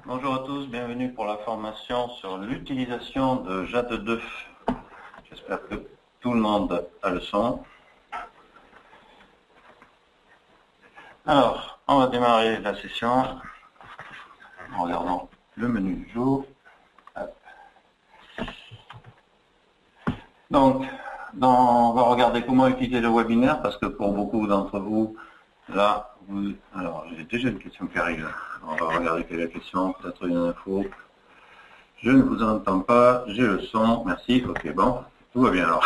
Bonjour à tous, bienvenue pour la formation sur l'utilisation de JAT2. J'espère que tout le monde a le son. Alors, on va démarrer la session en regardant le menu du jour. Donc, on va regarder comment utiliser le webinaire parce que pour beaucoup d'entre vous, là, alors j'ai déjà une question qui arrive. On va regarder quelle est la question, peut-être une info. Je ne vous entends pas, j'ai le son, merci, ok, bon, tout va bien alors.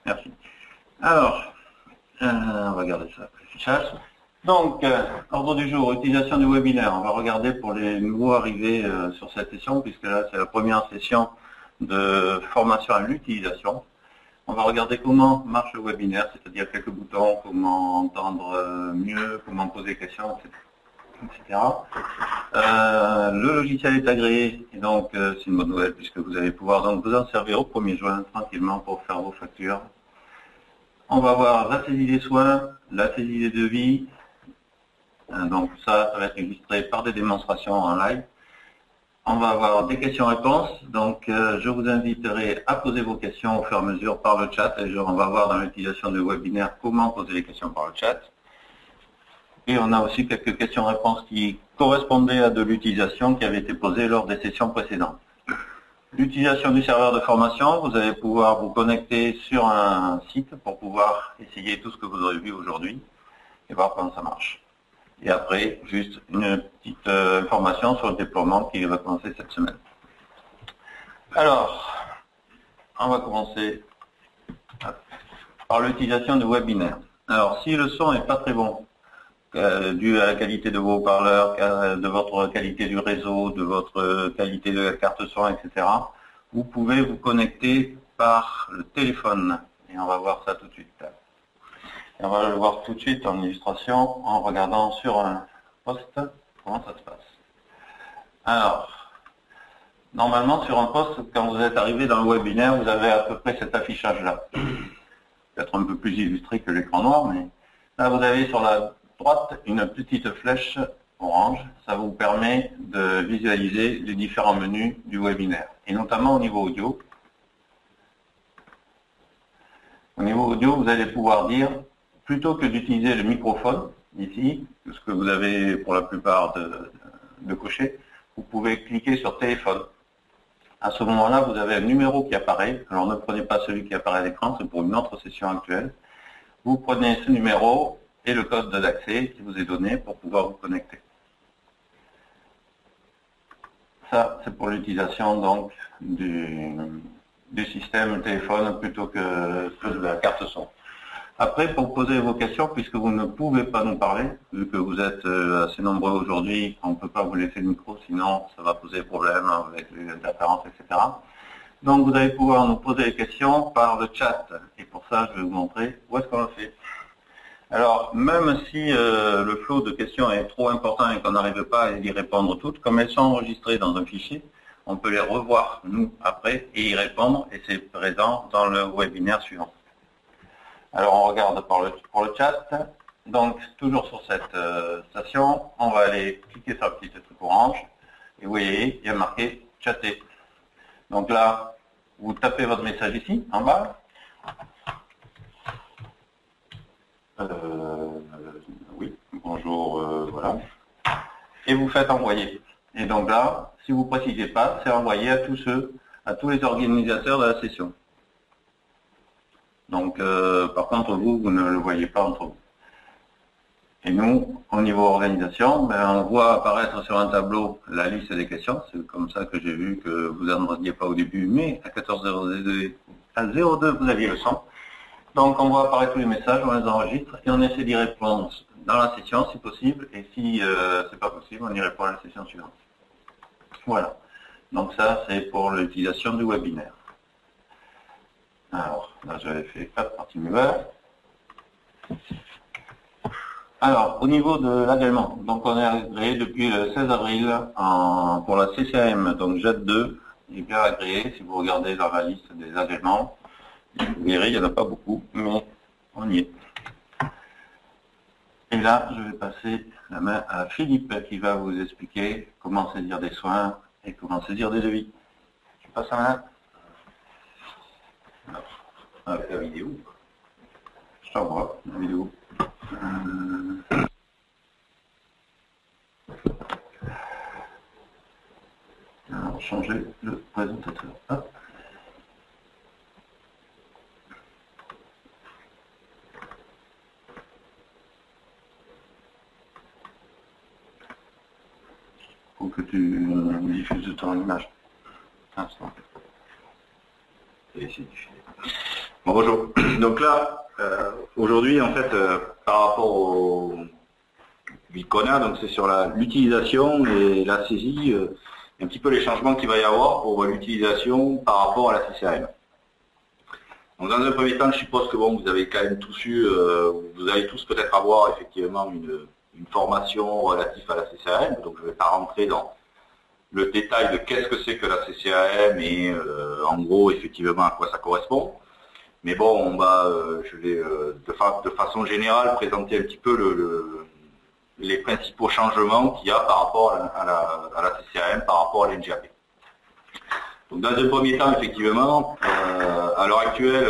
Merci. Alors, on va regarder ça. Affichage. Donc, ordre du jour, utilisation du webinaire. On va regarder pour les nouveaux arrivés sur cette session, puisque là, c'est la première session de formation à l'utilisation. On va regarder comment marche le webinaire, c'est-à-dire quelques boutons, comment entendre mieux, comment poser des questions, etc. Le logiciel est agréé, et donc c'est une bonne nouvelle, puisque vous allez pouvoir donc vous en servir au 1er juin, tranquillement, pour faire vos factures. On va voir la saisie des soins, la saisie des devis. Donc ça va être illustré par des démonstrations en live. On va avoir des questions-réponses. Donc je vous inviterai à poser vos questions au fur et à mesure par le chat. Et on va voir dans l'utilisation du webinaire comment poser les questions par le chat. Et on a aussi quelques questions-réponses qui correspondaient à de l'utilisation qui avait été posée lors des sessions précédentes. L'utilisation du serveur de formation, vous allez pouvoir vous connecter sur un site pour pouvoir essayer tout ce que vous aurez vu aujourd'hui et voir comment ça marche. Et après, juste une petite information sur le déploiement qui va commencer cette semaine. Alors, on va commencer par l'utilisation du webinaire. Alors, si le son n'est pas très bon, dû à la qualité de vos haut-parleurs, de votre qualité du réseau, de votre qualité de la carte son, etc., vous pouvez vous connecter par le téléphone. Et on va voir ça tout de suite. Et on va le voir tout de suite en illustration en regardant sur un post comment ça se passe. Alors, normalement sur un post, quand vous êtes arrivé dans le webinaire, vous avez à peu près cet affichage-là. Peut-être un peu plus illustré que l'écran noir, mais là vous avez sur la droite une petite flèche orange. Ça vous permet de visualiser les différents menus du webinaire, et notamment au niveau audio. Au niveau audio, vous allez pouvoir dire, plutôt que d'utiliser le microphone, ici, ce que vous avez pour la plupart de cocher, vous pouvez cliquer sur téléphone. À ce moment-là, vous avez un numéro qui apparaît. Alors ne prenez pas celui qui apparaît à l'écran, c'est pour une autre session actuelle. Vous prenez ce numéro et le code d'accès qui vous est donné pour pouvoir vous connecter. Ça, c'est pour l'utilisation donc du système téléphone plutôt que de la carte son. Après, pour poser vos questions, puisque vous ne pouvez pas nous parler, vu que vous êtes assez nombreux aujourd'hui, on ne peut pas vous laisser le micro, sinon ça va poser problème avec les interférences, etc. Donc vous allez pouvoir nous poser les questions par le chat. Et pour ça, je vais vous montrer où est-ce qu'on le fait. Alors, même si le flot de questions est trop important et qu'on n'arrive pas à y répondre toutes, comme elles sont enregistrées dans un fichier, on peut les revoir, nous, après, et y répondre, et c'est présent dans le webinaire suivant. Alors, on regarde pour le chat. Donc, toujours sur cette station, on va aller cliquer sur la petite truc orange, et vous voyez, il y a marqué « chatter ». Donc là, vous tapez votre message ici, en bas. Oui, bonjour, voilà. Et vous faites envoyer. Et donc là, si vous ne précisez pas, c'est envoyé à tous les organisateurs de la session. Donc, par contre, vous ne le voyez pas entre vous. Et nous, au niveau organisation, on voit apparaître sur un tableau la liste des questions. C'est comme ça que j'ai vu que vous n'en aviez pas au début, mais à 14h02, à 02, vous aviez le son. Donc, on voit apparaître tous les messages, on les enregistre et on essaie d'y répondre dans la session si possible. Et si c'est pas possible, on y répond à la session suivante. Voilà. Donc ça, c'est pour l'utilisation du webinaire. Alors, là, j'avais fait partie viewer. Alors, au niveau de l'agrément, donc on est agréé depuis le 16 avril pour la CCAM, donc JAT2, il est bien agréé. Si vous regardez dans la liste des agréments, vous verrez, il n'y en a pas beaucoup, mais on y est. Et là, je vais passer la main à Philippe qui va vous expliquer comment saisir des soins et comment saisir des devis. Tu passes la main. Avec la vidéo. Je t'envoie la vidéo. Alors, changer le présentateur. Hop. Faut que tu diffuses ton image. Instant. Bon, bonjour. Donc là, aujourd'hui, en fait, par rapport au public qu'on a, donc c'est sur l'utilisation et la saisie, un petit peu les changements qu'il va y avoir pour l'utilisation par rapport à la CCAM. Donc dans un premier temps, je suppose que bon, vous avez quand même tous eu, vous allez tous peut-être avoir effectivement une formation relative à la CCAM, donc je ne vais pas rentrer dans le détail de qu'est-ce que c'est que la CCAM et en gros effectivement à quoi ça correspond. Mais bon, on va, je vais de façon générale présenter un petit peu les principaux changements qu'il y a par rapport à la CCAM, par rapport à l'NGAP. Donc dans un premier temps, effectivement, à l'heure actuelle,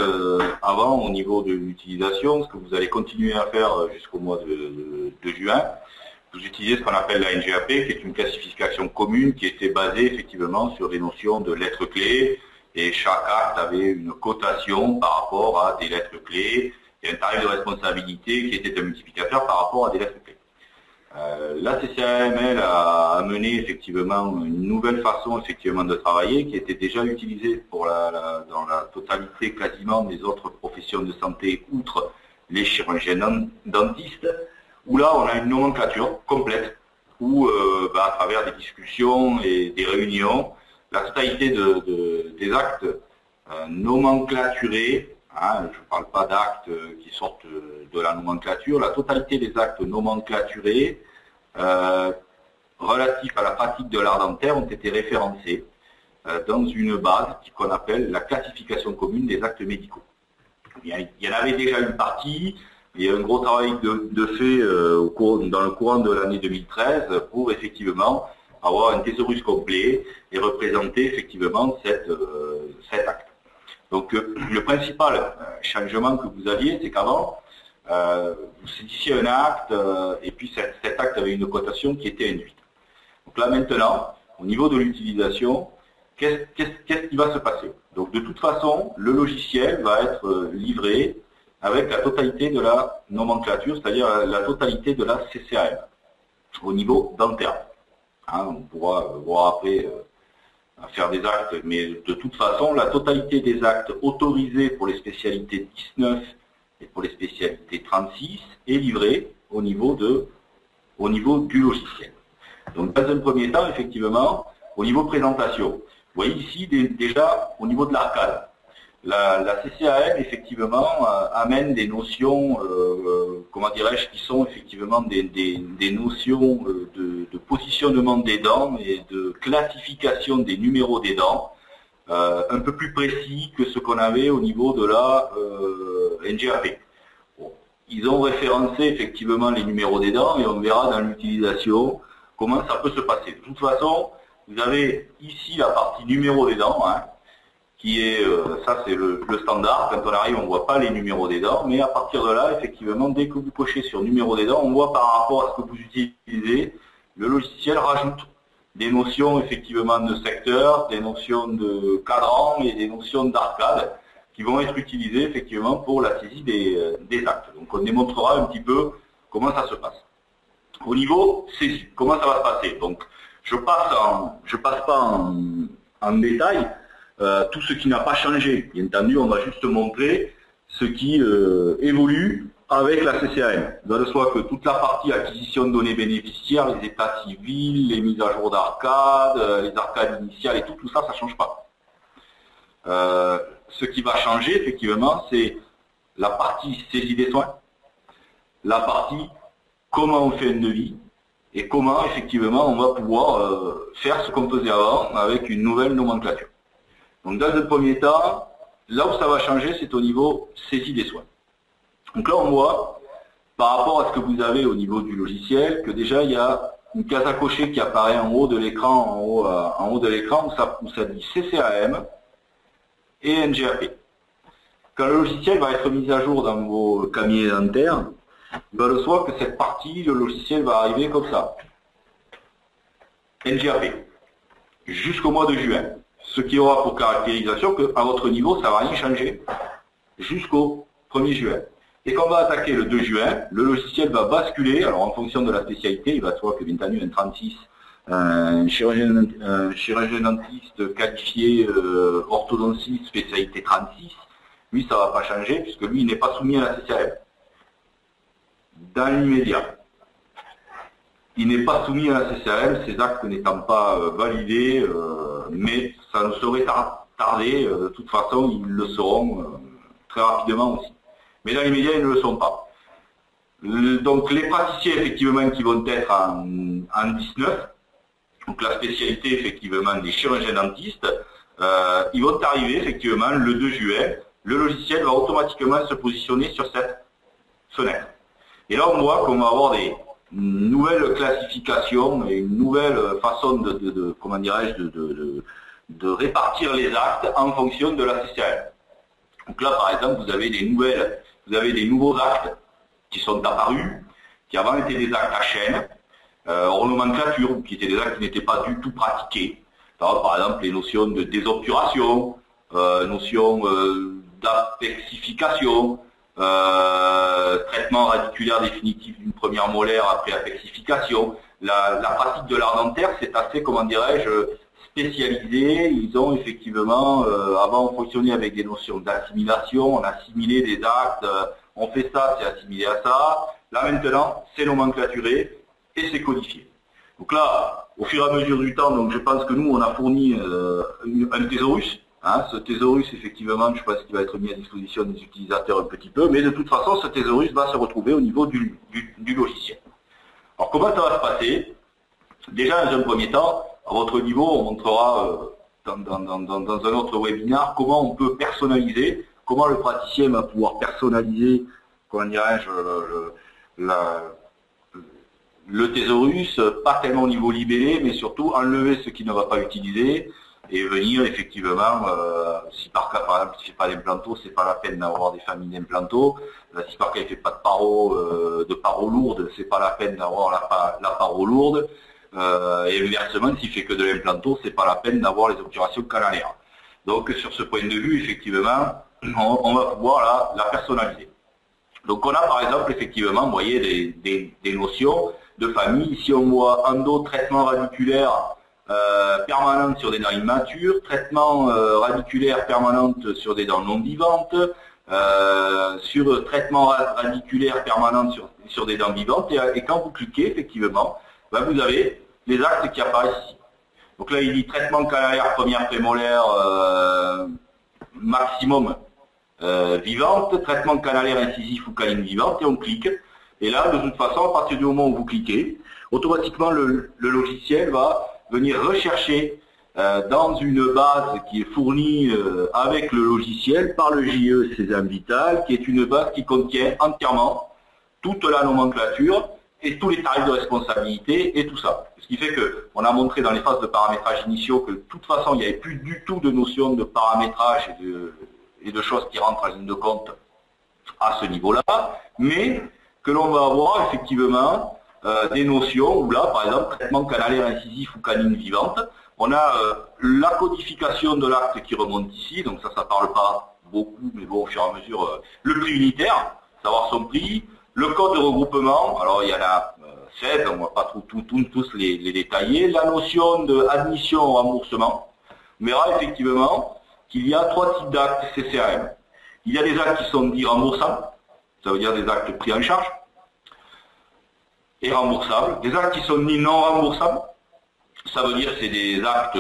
avant, au niveau de l'utilisation, ce que vous allez continuer à faire jusqu'au mois de juin, vous utilisez ce qu'on appelle la NGAP, qui est une classification commune qui était basée effectivement sur des notions de lettres clés, et chaque acte avait une cotation par rapport à des lettres clés, et un tarif de responsabilité qui était un multiplicateur par rapport à des lettres clés. La CCAM, elle, a amené effectivement une nouvelle façon effectivement de travailler qui était déjà utilisée dans la totalité quasiment des autres professions de santé, outre les chirurgiens dentistes, où là on a une nomenclature complète, où à travers des discussions et des réunions, la totalité des actes nomenclaturés, hein, je ne parle pas d'actes qui sortent de la nomenclature, la totalité des actes nomenclaturés relatifs à la pratique de l'art dentaire ont été référencés dans une base qu'on appelle la classification commune des actes médicaux. Il y en avait déjà une partie. Il y a un gros travail de fait dans le courant de l'année 2013 pour effectivement avoir un thésaurus complet et représenter effectivement cet acte. Donc le principal changement que vous aviez, c'est qu'avant, vous saisissiez un acte et puis cet acte avait une cotation qui était induite. Donc là maintenant, au niveau de l'utilisation, qu'est-ce qui va se passer? Donc de toute façon, le logiciel va être livré avec la totalité de la nomenclature, c'est-à-dire la totalité de la CCAM, au niveau dentaire. Hein, on pourra voir après faire des actes, mais de toute façon, la totalité des actes autorisés pour les spécialités 19 et pour les spécialités 36 est livrée au niveau du logiciel. Donc dans un premier temps, effectivement, au niveau présentation, vous voyez ici déjà au niveau de l'arcade, la CCAM effectivement amène des notions, comment dirais-je, qui sont effectivement des notions de positionnement des dents et de classification des numéros des dents, un peu plus précis que ce qu'on avait au niveau de la NGAP. Bon, ils ont référencé effectivement les numéros des dents et on verra dans l'utilisation comment ça peut se passer. De toute façon, vous avez ici la partie numéro des dents, hein, qui est, ça c'est le standard, quand on arrive on ne voit pas les numéros des dents, mais à partir de là, effectivement, dès que vous cochez sur numéro des dents, on voit par rapport à ce que vous utilisez, le logiciel rajoute des notions effectivement de secteur, des notions de cadran et des notions d'arcade qui vont être utilisées effectivement pour la saisie des actes. Donc on démontrera un petit peu comment ça se passe. Au niveau saisie, comment ça va se passer? Donc je passe pas en détail tout ce qui n'a pas changé. Bien entendu, on va juste montrer ce qui évolue avec la CCAM. Il va de soi que toute la partie acquisition de données bénéficiaires, les états civils, les mises à jour d'arcade, les arcades initiales et tout ça, ça ne change pas. Ce qui va changer, effectivement, c'est la partie saisie des soins, la partie comment on fait un devis, et comment, effectivement, on va pouvoir faire ce qu'on faisait avant avec une nouvelle nomenclature. Donc, dans un premier temps, là où ça va changer, c'est au niveau saisie des soins. Donc là, on voit, par rapport à ce que vous avez au niveau du logiciel, que déjà il y a une case à cocher qui apparaît en haut de l'écran, en haut de l'écran où ça dit CCAM et NGAP. Quand le logiciel va être mis à jour dans vos camions dentaires, il va le soir que cette partie, le logiciel va arriver comme ça. NGAP, jusqu'au mois de juin. Ce qui aura pour caractérisation qu'à votre niveau, ça ne va rien changer jusqu'au 1er juin. Et quand on va attaquer le 2 juin, le logiciel va basculer, alors en fonction de la spécialité, il va se voir que bien entendu un 36, un chirurgien dentiste qualifié orthodontiste spécialité 36, lui ça ne va pas changer puisque lui il n'est pas soumis à la CCAM. Dans l'immédiat, il n'est pas soumis à la CCAM, ces actes n'étant pas validés, mais ça ne saurait tarder, de toute façon ils le seront très rapidement aussi. Mais dans les médias, ils ne le sont pas. Donc les praticiens effectivement qui vont être en 19, donc la spécialité effectivement des chirurgiens dentistes, ils vont arriver effectivement le 2 juin, le logiciel va automatiquement se positionner sur cette fenêtre. Et là on voit qu'on va avoir des nouvelles classifications et une nouvelle façon comment dirais-je, de répartir les actes en fonction de la CCAM. Donc là par exemple vous avez des nouveaux actes qui sont apparus, qui avant étaient des actes à chaîne, hors nomenclature, qui étaient des actes qui n'étaient pas du tout pratiqués. Par exemple les notions de désobturation, notions d'apexification, traitement radiculaire définitif d'une première molaire après apexification. La pratique de l'art dentaire, c'est assez, comment dirais-je, spécialisé. Ils ont effectivement, avant fonctionné avec des notions d'assimilation, on assimilait des actes, on fait ça, c'est assimilé à ça. Là maintenant, c'est nomenclaturé et c'est codifié. Donc là, au fur et à mesure du temps, donc je pense que nous, on a fourni un thésaurus. Hein, ce thésaurus, effectivement, je pense qu'il va être mis à disposition des utilisateurs un petit peu, mais de toute façon, ce thésaurus va se retrouver au niveau du logiciel. Alors, comment ça va se passer? Déjà, dans un premier temps, à votre niveau, on montrera dans un autre webinaire comment on peut personnaliser, comment le praticien va pouvoir personnaliser, comment dirais-je, le thésaurus, pas tellement au niveau libellé, mais surtout enlever ce qui ne va pas utiliser, et venir effectivement, si par cas par exemple il ne fait pas d'implanto, c'est pas la peine d'avoir des familles d'implanto, si par cas il ne fait pas de paro lourde, c'est pas la peine d'avoir la paro lourde, et inversement s'il fait que de l'implanto, c'est pas la peine d'avoir les obturations canalaires. Donc sur ce point de vue, effectivement, on va pouvoir la personnaliser. Donc on a par exemple effectivement, vous voyez, des notions de famille. Ici on voit endo-traitement radiculaire permanente sur des dents immatures, traitement radiculaire permanente sur des dents non vivantes, sur traitement radiculaire permanent sur des dents vivantes, et quand vous cliquez, effectivement, ben vous avez les actes qui apparaissent ici. Donc là, il dit traitement canalaire première prémolaire maximum vivante, traitement canalaire incisif ou canine vivante, et on clique. Et là, de toute façon, à partir du moment où vous cliquez, automatiquement, le logiciel va venir rechercher dans une base qui est fournie avec le logiciel par le JE Sésame Vital, qui est une base qui contient entièrement toute la nomenclature et tous les tarifs de responsabilité et tout ça. Ce qui fait qu'on a montré dans les phases de paramétrage initiaux que de toute façon, il n'y avait plus du tout de notion de paramétrage et de choses qui rentrent en ligne de compte à ce niveau-là, mais que l'on va avoir effectivement des notions où là, par exemple, traitement canalaire incisif ou canine vivante, on a la codification de l'acte qui remonte ici, donc ça parle pas beaucoup, mais bon, au fur et à mesure, le prix unitaire, savoir son prix, le code de regroupement, alors il y en a 16, on ne va pas tous les détailler, la notion d'admission au remboursement, on verra effectivement qu'il y a 3 types d'actes CCAM. Il y a des actes qui sont dits remboursables, ça veut dire des actes pris en charge, et remboursables. Des actes qui sont dits non remboursables, ça veut dire que c'est des actes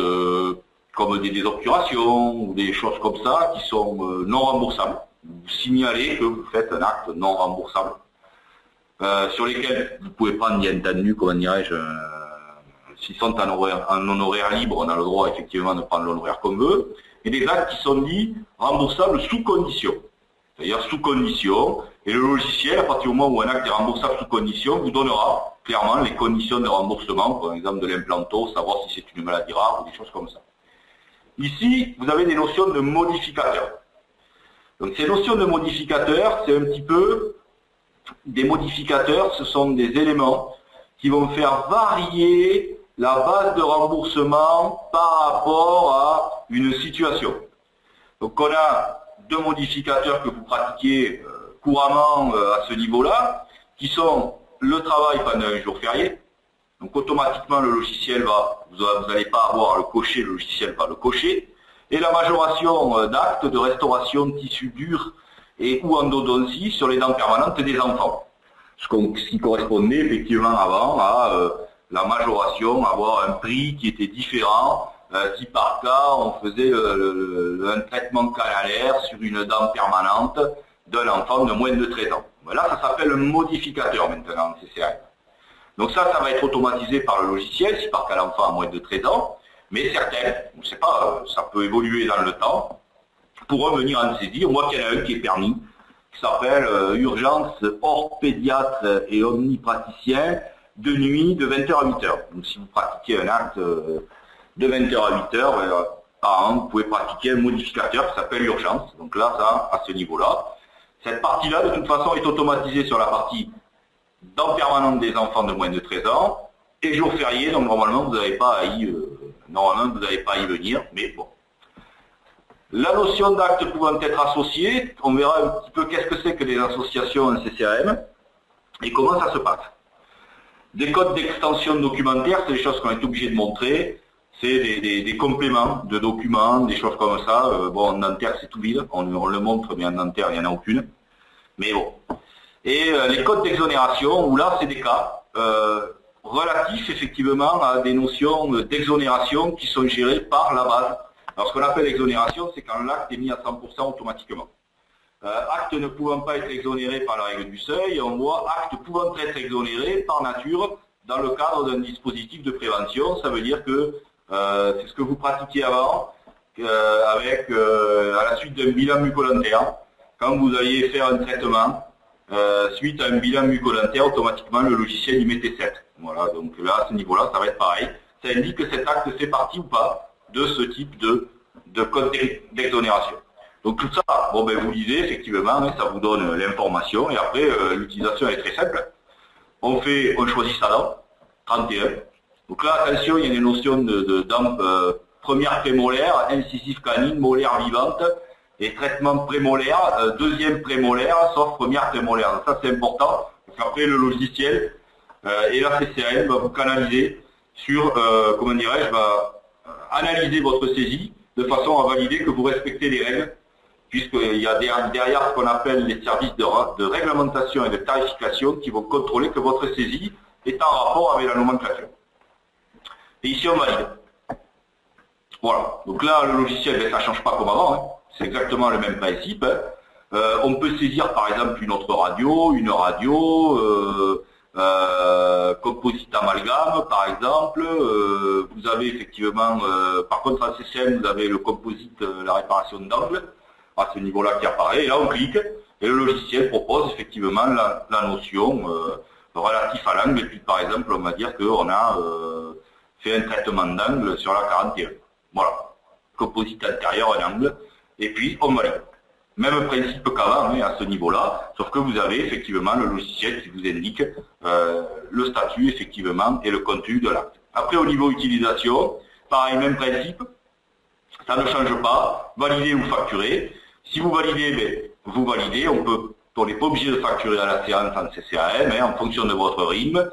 comme des désobturations ou des choses comme ça qui sont non remboursables. Vous signalez que vous faites un acte non remboursable, sur lesquels vous pouvez prendre bien entendu, comment dirais-je, s'ils sont en honoraire libre, on a le droit effectivement de prendre l'honoraire qu'on veut, et des actes qui sont dits remboursables sous condition. c'est-à-dire sous condition, et le logiciel, à partir du moment où un acte est remboursable sous condition, vous donnera clairement les conditions de remboursement, par exemple de l'implanto, savoir si c'est une maladie rare ou des choses comme ça. Ici, vous avez des notions de modificateurs. Donc ces notions de modificateurs, c'est un petit peu des modificateurs, ce sont des éléments qui vont faire varier la base de remboursement par rapport à une situation. Donc on a deux modificateurs que vous pratiquez couramment à ce niveau-là, qui sont le travail pendant un jour férié. Donc automatiquement le logiciel va, vous n'allez pas avoir à le cocher, le logiciel va le cocher. Et la majoration d'actes de restauration de tissus durs et ou endodontie sur les dents permanentes des enfants. Ce qui correspondait effectivement avant à la majoration, avoir un prix qui était différent si par cas on faisait un traitement canalaire sur une dent permanente d'un enfant de moins de 13 ans. Là, ça s'appelle un modificateur maintenant en CCAM. Donc ça va être automatisé par le logiciel si par cas l'enfant a moins de 13 ans, mais certains, on ne sait pas, ça peut évoluer dans le temps, pourront venir en saisir. Moi, qu'il y en a un qui est permis, qui s'appelle urgence hors pédiatre et omnipraticien de nuit de 20h à 8h. Donc si vous pratiquez un acte de 20h à 8h, par an, vous pouvez pratiquer un modificateur qui s'appelle urgence. Donc là, ça, à ce niveau-là. Cette partie-là, de toute façon, est automatisée sur la partie dents permanentes des enfants de moins de 13 ans et jour férié, donc normalement, vous n'avez pas à y venir, mais bon. La notion d'actes pouvant être associés, on verra un petit peu qu'est-ce que c'est que les associations en CCAM et comment ça se passe. Des codes d'extension documentaire, c'est des choses qu'on est obligé de montrer, c'est des compléments de documents, des choses comme ça. Bon, en dentaire, c'est tout vide, on le montre, mais en dentaire, il n'y en a aucune. Mais bon. Et les codes d'exonération, où là, c'est des cas relatifs, effectivement, à des notions d'exonération qui sont gérées par la base. Alors, ce qu'on appelle exonération, c'est quand l'acte est mis à 100% automatiquement. Acte ne pouvant pas être exonéré par la règle du seuil, on voit acte pouvant être exonéré par nature dans le cadre d'un dispositif de prévention. Ça veut dire que c'est ce que vous pratiquiez avant, avec à la suite d'un bilan mucodentaire. Quand vous alliez faire un traitement, suite à un bilan mucodentaire, automatiquement le logiciel y mettait 7. Voilà, donc là, à ce niveau-là, ça va être pareil. Ça indique que cet acte fait partie ou pas de ce type de code d'exonération. Donc tout ça, bon ben vous lisez effectivement, ça vous donne l'information, et après l'utilisation est très simple. On choisit sa dent, 31. Donc là, attention, il y a des notions de dents première prémolaire, incisive canine, molaire vivante, et traitement prémolaire, deuxième prémolaire, sauf première prémolaire. Donc ça c'est important, parce qu'après le logiciel et la CCAM va vous canaliser sur, comment dirais-je, va analyser votre saisie de façon à valider que vous respectez les règles, puisqu'il y a derrière ce qu'on appelle les services de réglementation et de tarification qui vont contrôler que votre saisie est en rapport avec la nomenclature. Et ici on valide. Voilà, donc là le logiciel, ça ne change pas comme avant, hein. C'est exactement le même principe. On peut saisir par exemple une autre radio, composite amalgame par exemple. Vous avez effectivement, par contre en CCM, vous avez le composite, la réparation d'angle, à ce niveau-là qui apparaît, et là on clique, et le logiciel propose effectivement la notion relative à l'angle, et puis par exemple on va dire qu'on a fait un traitement d'angle sur la 41. Voilà, composite antérieur, un angle, et puis on valide. Même principe qu'avant, hein, à ce niveau-là, sauf que vous avez effectivement le logiciel qui vous indique le statut effectivement et le contenu de l'acte. Après au niveau utilisation, pareil, même principe, ça ne change pas, valider ou facturer. Si vous validez, vous validez, on n'est pas obligé de facturer à la séance en CCAM, hein, en fonction de votre rythme.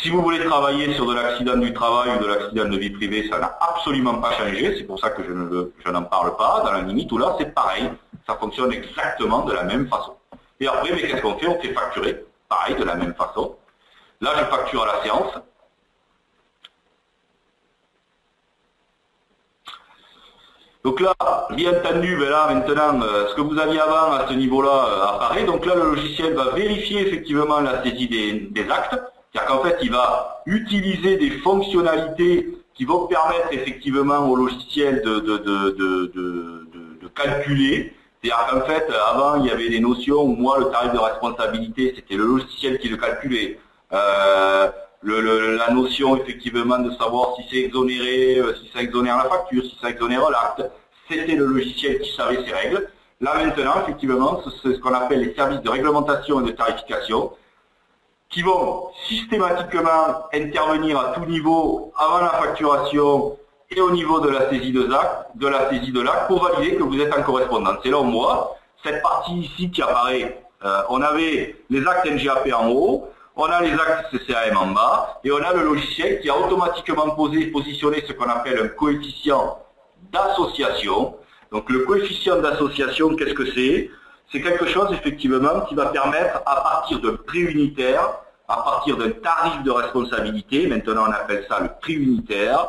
Si vous voulez travailler sur de l'accident du travail ou de l'accident de vie privée, ça n'a absolument pas changé, c'est pour ça que je n'en parle pas, dans la limite où là c'est pareil, ça fonctionne exactement de la même façon. Et après, mais qu'est-ce qu'on fait? On fait facturer, pareil, de la même façon. Là, je facture à la séance. Donc là, bien entendu, ben là maintenant, ce que vous aviez avant à ce niveau-là apparaît. Donc là, le logiciel va vérifier effectivement la saisie des actes. C'est-à-dire qu'en fait, il va utiliser des fonctionnalités qui vont permettre effectivement au logiciel de calculer C'est-à-dire qu'en fait, avant, il y avait des notions où moi, le tarif de responsabilité, c'était le logiciel qui le calculait. La notion, effectivement, de savoir si c'est exonéré, si ça exonère la facture, si ça exonère l'acte, c'était le logiciel qui savait ces règles. Là, maintenant, effectivement, c'est ce qu'on appelle les services de réglementation et de tarification, qui vont systématiquement intervenir à tout niveau avant la facturation et au niveau de la saisie de l'acte pour valider que vous êtes en correspondance. Et là on voit cette partie ici qui apparaît. On avait les actes NGAP en haut, on a les actes CCAM en bas et on a le logiciel qui a automatiquement positionné ce qu'on appelle un coefficient d'association. Donc le coefficient d'association, qu'est-ce que c'est? C'est quelque chose effectivement qui va permettre à partir d'un prix unitaire, à partir d'un tarif de responsabilité, maintenant on appelle ça le prix unitaire,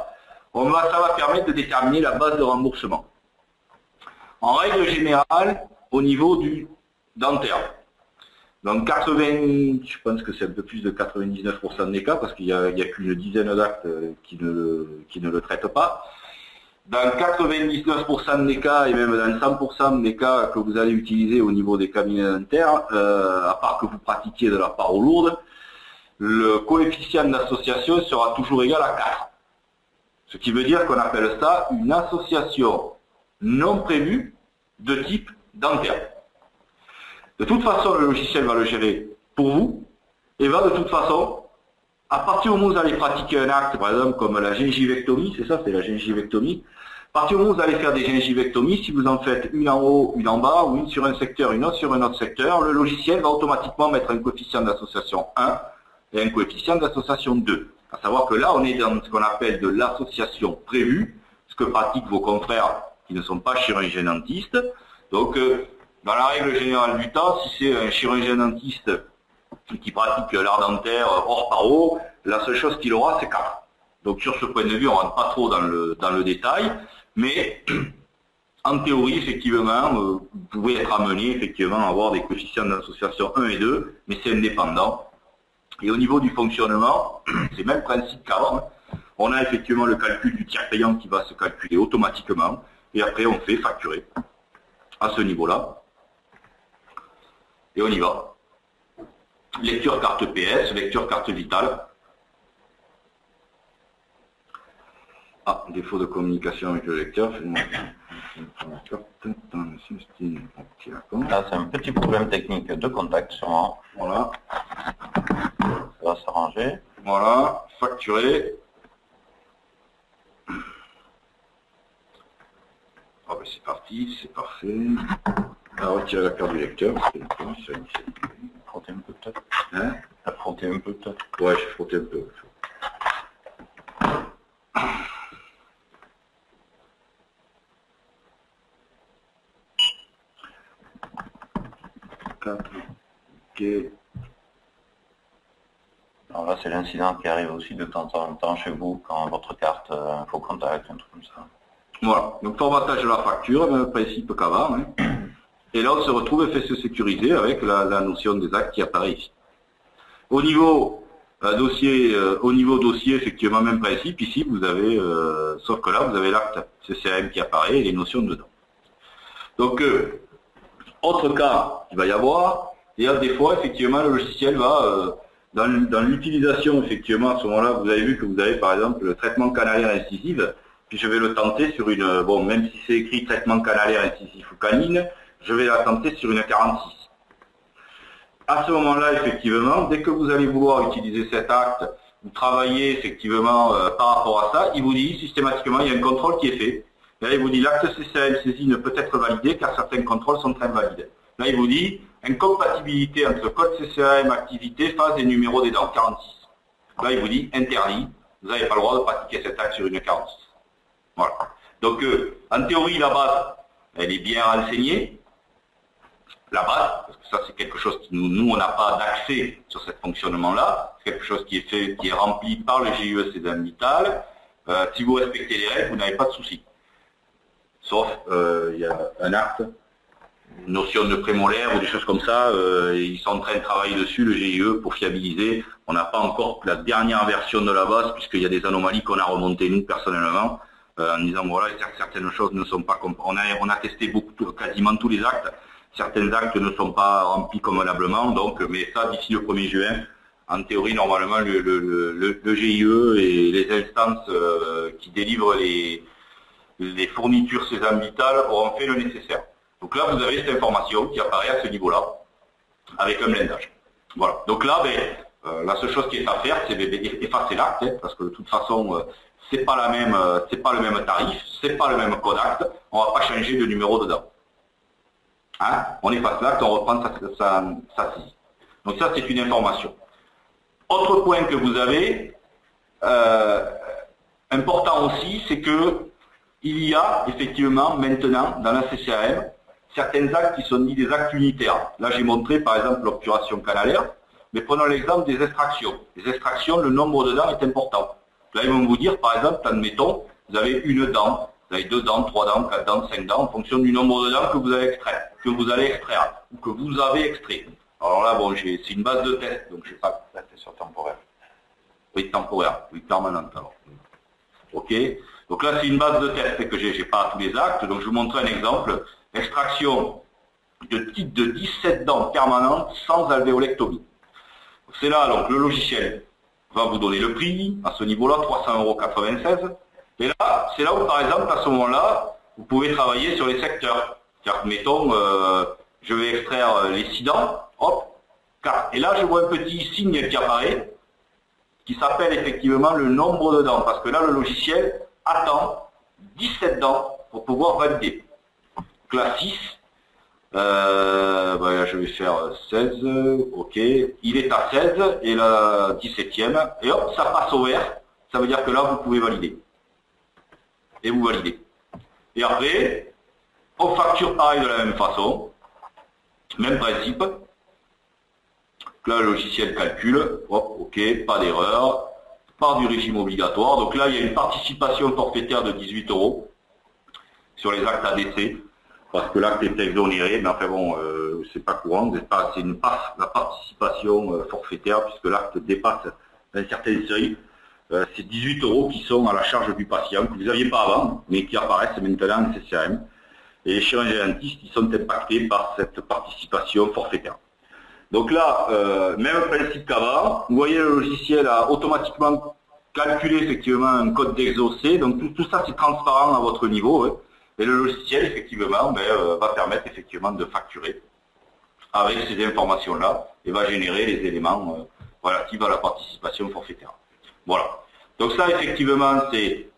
ça va permettre de déterminer la base de remboursement. En règle générale, au niveau du dentaire. Donc 80, je pense que c'est un peu plus de 99% des cas, parce qu'il n'y a qu'une dizaine d'actes qui ne le traitent pas. Dans 99% des cas, et même dans 100% des cas que vous allez utiliser au niveau des cabinets dentaires, à part que vous pratiquiez de la paro lourde, le coefficient d'association sera toujours égal à 4. Ce qui veut dire qu'on appelle ça une association non prévue de type dentaire. De toute façon, le logiciel va le gérer pour vous et va de toute façon, à partir du moment où vous allez pratiquer un acte, par exemple comme la gingivectomie, c'est ça, c'est la gingivectomie, à partir du moment où vous allez faire des gingivectomies, si vous en faites une en haut, une en bas, ou une sur un secteur, une autre sur un autre secteur, le logiciel va automatiquement mettre un coefficient d'association 1 et un coefficient d'association 2. À savoir que là, on est dans ce qu'on appelle de l'association prévue, ce que pratiquent vos confrères qui ne sont pas chirurgiens-dentistes. Donc, dans la règle générale du temps, si c'est un chirurgien-dentiste qui pratique l'art dentaire hors paro, la seule chose qu'il aura, c'est 4. Donc, sur ce point de vue, on ne rentre pas trop dans le détail, mais en théorie, effectivement, vous pouvez être amené effectivement à avoir des coefficients d'association 1 et 2, mais c'est indépendant. Et au niveau du fonctionnement, c'est le même principe qu'avant. On a effectivement le calcul du tiers payant qui va se calculer automatiquement. Et après, on fait facturer à ce niveau-là. Et on y va. Lecture carte PS, lecture carte vitale. Ah, défaut de communication avec le lecteur. Là, c'est un petit problème technique de contact sûrement. Voilà. Ça va s'arranger. Voilà, facturer. Ah ben c'est parti, c'est parfait. Alors retirer la carte du lecteur. Frotter un peu peut-être. Hein? Frotter un peu peut-être. Ouais, je frottais un peu. Ok. Alors là, c'est l'incident qui arrive aussi de temps en temps chez vous quand votre carte info contact, un truc comme ça. Voilà, donc formatage de la facture, même principe qu'avant. Hein. Et là, on se retrouve FSE sécurisé avec la notion des actes qui apparaît ici. Au niveau dossier, effectivement, même principe. Ici, vous avez, sauf que là, vous avez l'acte CCAM qui apparaît et les notions dedans. Donc, autre cas qu'il va y avoir, et des fois, effectivement, le logiciel va, dans l'utilisation, effectivement, à ce moment-là, vous avez vu que vous avez, par exemple, le traitement canalaire incisif, puis je vais le tenter sur une, bon, même si c'est écrit traitement canalaire incisif ou canine, je vais la tenter sur une 46. À ce moment-là, effectivement, dès que vous allez vouloir utiliser cet acte, vous travaillez effectivement par rapport à ça, il vous dit systématiquement, il y a un contrôle qui est fait. Là, il vous dit l'acte CCAM saisi ne peut être validé car certains contrôles sont invalides. Là, il vous dit incompatibilité entre code CCAM, activité, phase et numéro des dents 46. Là, il vous dit interdit, vous n'avez pas le droit de pratiquer cet acte sur une 46. Voilà. Donc, en théorie, la base, elle est bien renseignée. La base, parce que ça, c'est quelque chose qui nous on n'a pas d'accès sur ce fonctionnement-là. C'est quelque chose qui est fait, qui est rempli par le GIE Cédant Vital. Si vous respectez les règles, vous n'avez pas de souci. Sauf, il y a un acte, une notion de prémolaire ou des choses comme ça. Ils sont en train de travailler dessus, le GIE, pour fiabiliser. On n'a pas encore la dernière version de la base, puisqu'il y a des anomalies qu'on a remontées nous, personnellement. en disant voilà, certaines choses ne sont pas on a testé quasiment tous les actes, certains actes ne sont pas remplis convenablement, donc mais ça d'ici le 1er juin, en théorie normalement le GIE et les instances qui délivrent les fournitures Sésame Vital auront fait le nécessaire. Donc là vous avez cette information qui apparaît à ce niveau-là, avec un blindage. Voilà. Donc là, la seule chose qui est à faire, c'est effacer l'acte, parce que de toute façon, c'est pas le même tarif, c'est pas le même code acte, on va pas changer de numéro dedans. Hein, on efface l'acte, on reprend sa saisie. Donc ça, c'est une information. Autre point que vous avez, important aussi, c'est que il y a effectivement maintenant dans la CCAM certains actes qui sont dits des actes unitaires. Là, j'ai montré par exemple l'obturation canalaire, mais prenons l'exemple des extractions. Les extractions, le nombre de dents est important. Là, ils vont vous dire, par exemple, admettons, vous avez une dent, vous avez 2 dents, 3 dents, 4 dents, 5 dents, en fonction du nombre de dents que vous allez extraire, ou que vous avez extrait. Alors là, bon, c'est une base de test, donc je ne sais pas. Là, c'est sur temporaire. Oui, temporaire, oui, permanente alors. Ok. Donc là, c'est une base de test que j'ai pas tous les actes, donc je vous montre un exemple. Extraction de 17 dents permanentes sans alvéolectomie. C'est là, donc le logiciel va vous donner le prix, à ce niveau-là, 300,96 €. Et là, c'est là où, par exemple, à ce moment-là, vous pouvez travailler sur les secteurs. C'est-à-dire, mettons, je vais extraire les 6 dents, hop, 4. Et là, je vois un petit signe qui apparaît, qui s'appelle effectivement le nombre de dents, parce que là, le logiciel attend 17 dents pour pouvoir valider. Donc là, 6, là, je vais faire 16, ok, il est à 16, et la 17e, et hop, ça passe au vert, ça veut dire que là, vous pouvez valider. Et vous validez. Et après, on facture pareil de la même façon, même principe. Donc là, le logiciel calcule, hop, ok, pas d'erreur, part du régime obligatoire. Donc là, il y a une participation forfaitaire de 18 € sur les actes ADC, parce que l'acte est exonéré, mais enfin bon, c'est pas courant, c'est la participation forfaitaire, puisque l'acte dépasse un certain seuil. C'est 18 € qui sont à la charge du patient, que vous n'aviez pas avant, mais qui apparaissent maintenant en CCAM. Et les chirurgiens dentistes, ils sont impactés par cette participation forfaitaire. Donc là, même principe qu'avant, vous voyez le logiciel a automatiquement calculé effectivement un code d'exaucé, donc tout ça c'est transparent à votre niveau, hein. Et le logiciel effectivement va permettre effectivement de facturer avec ces informations-là et va générer les éléments relatifs à la participation forfaitaire. Voilà. Donc ça effectivement c'est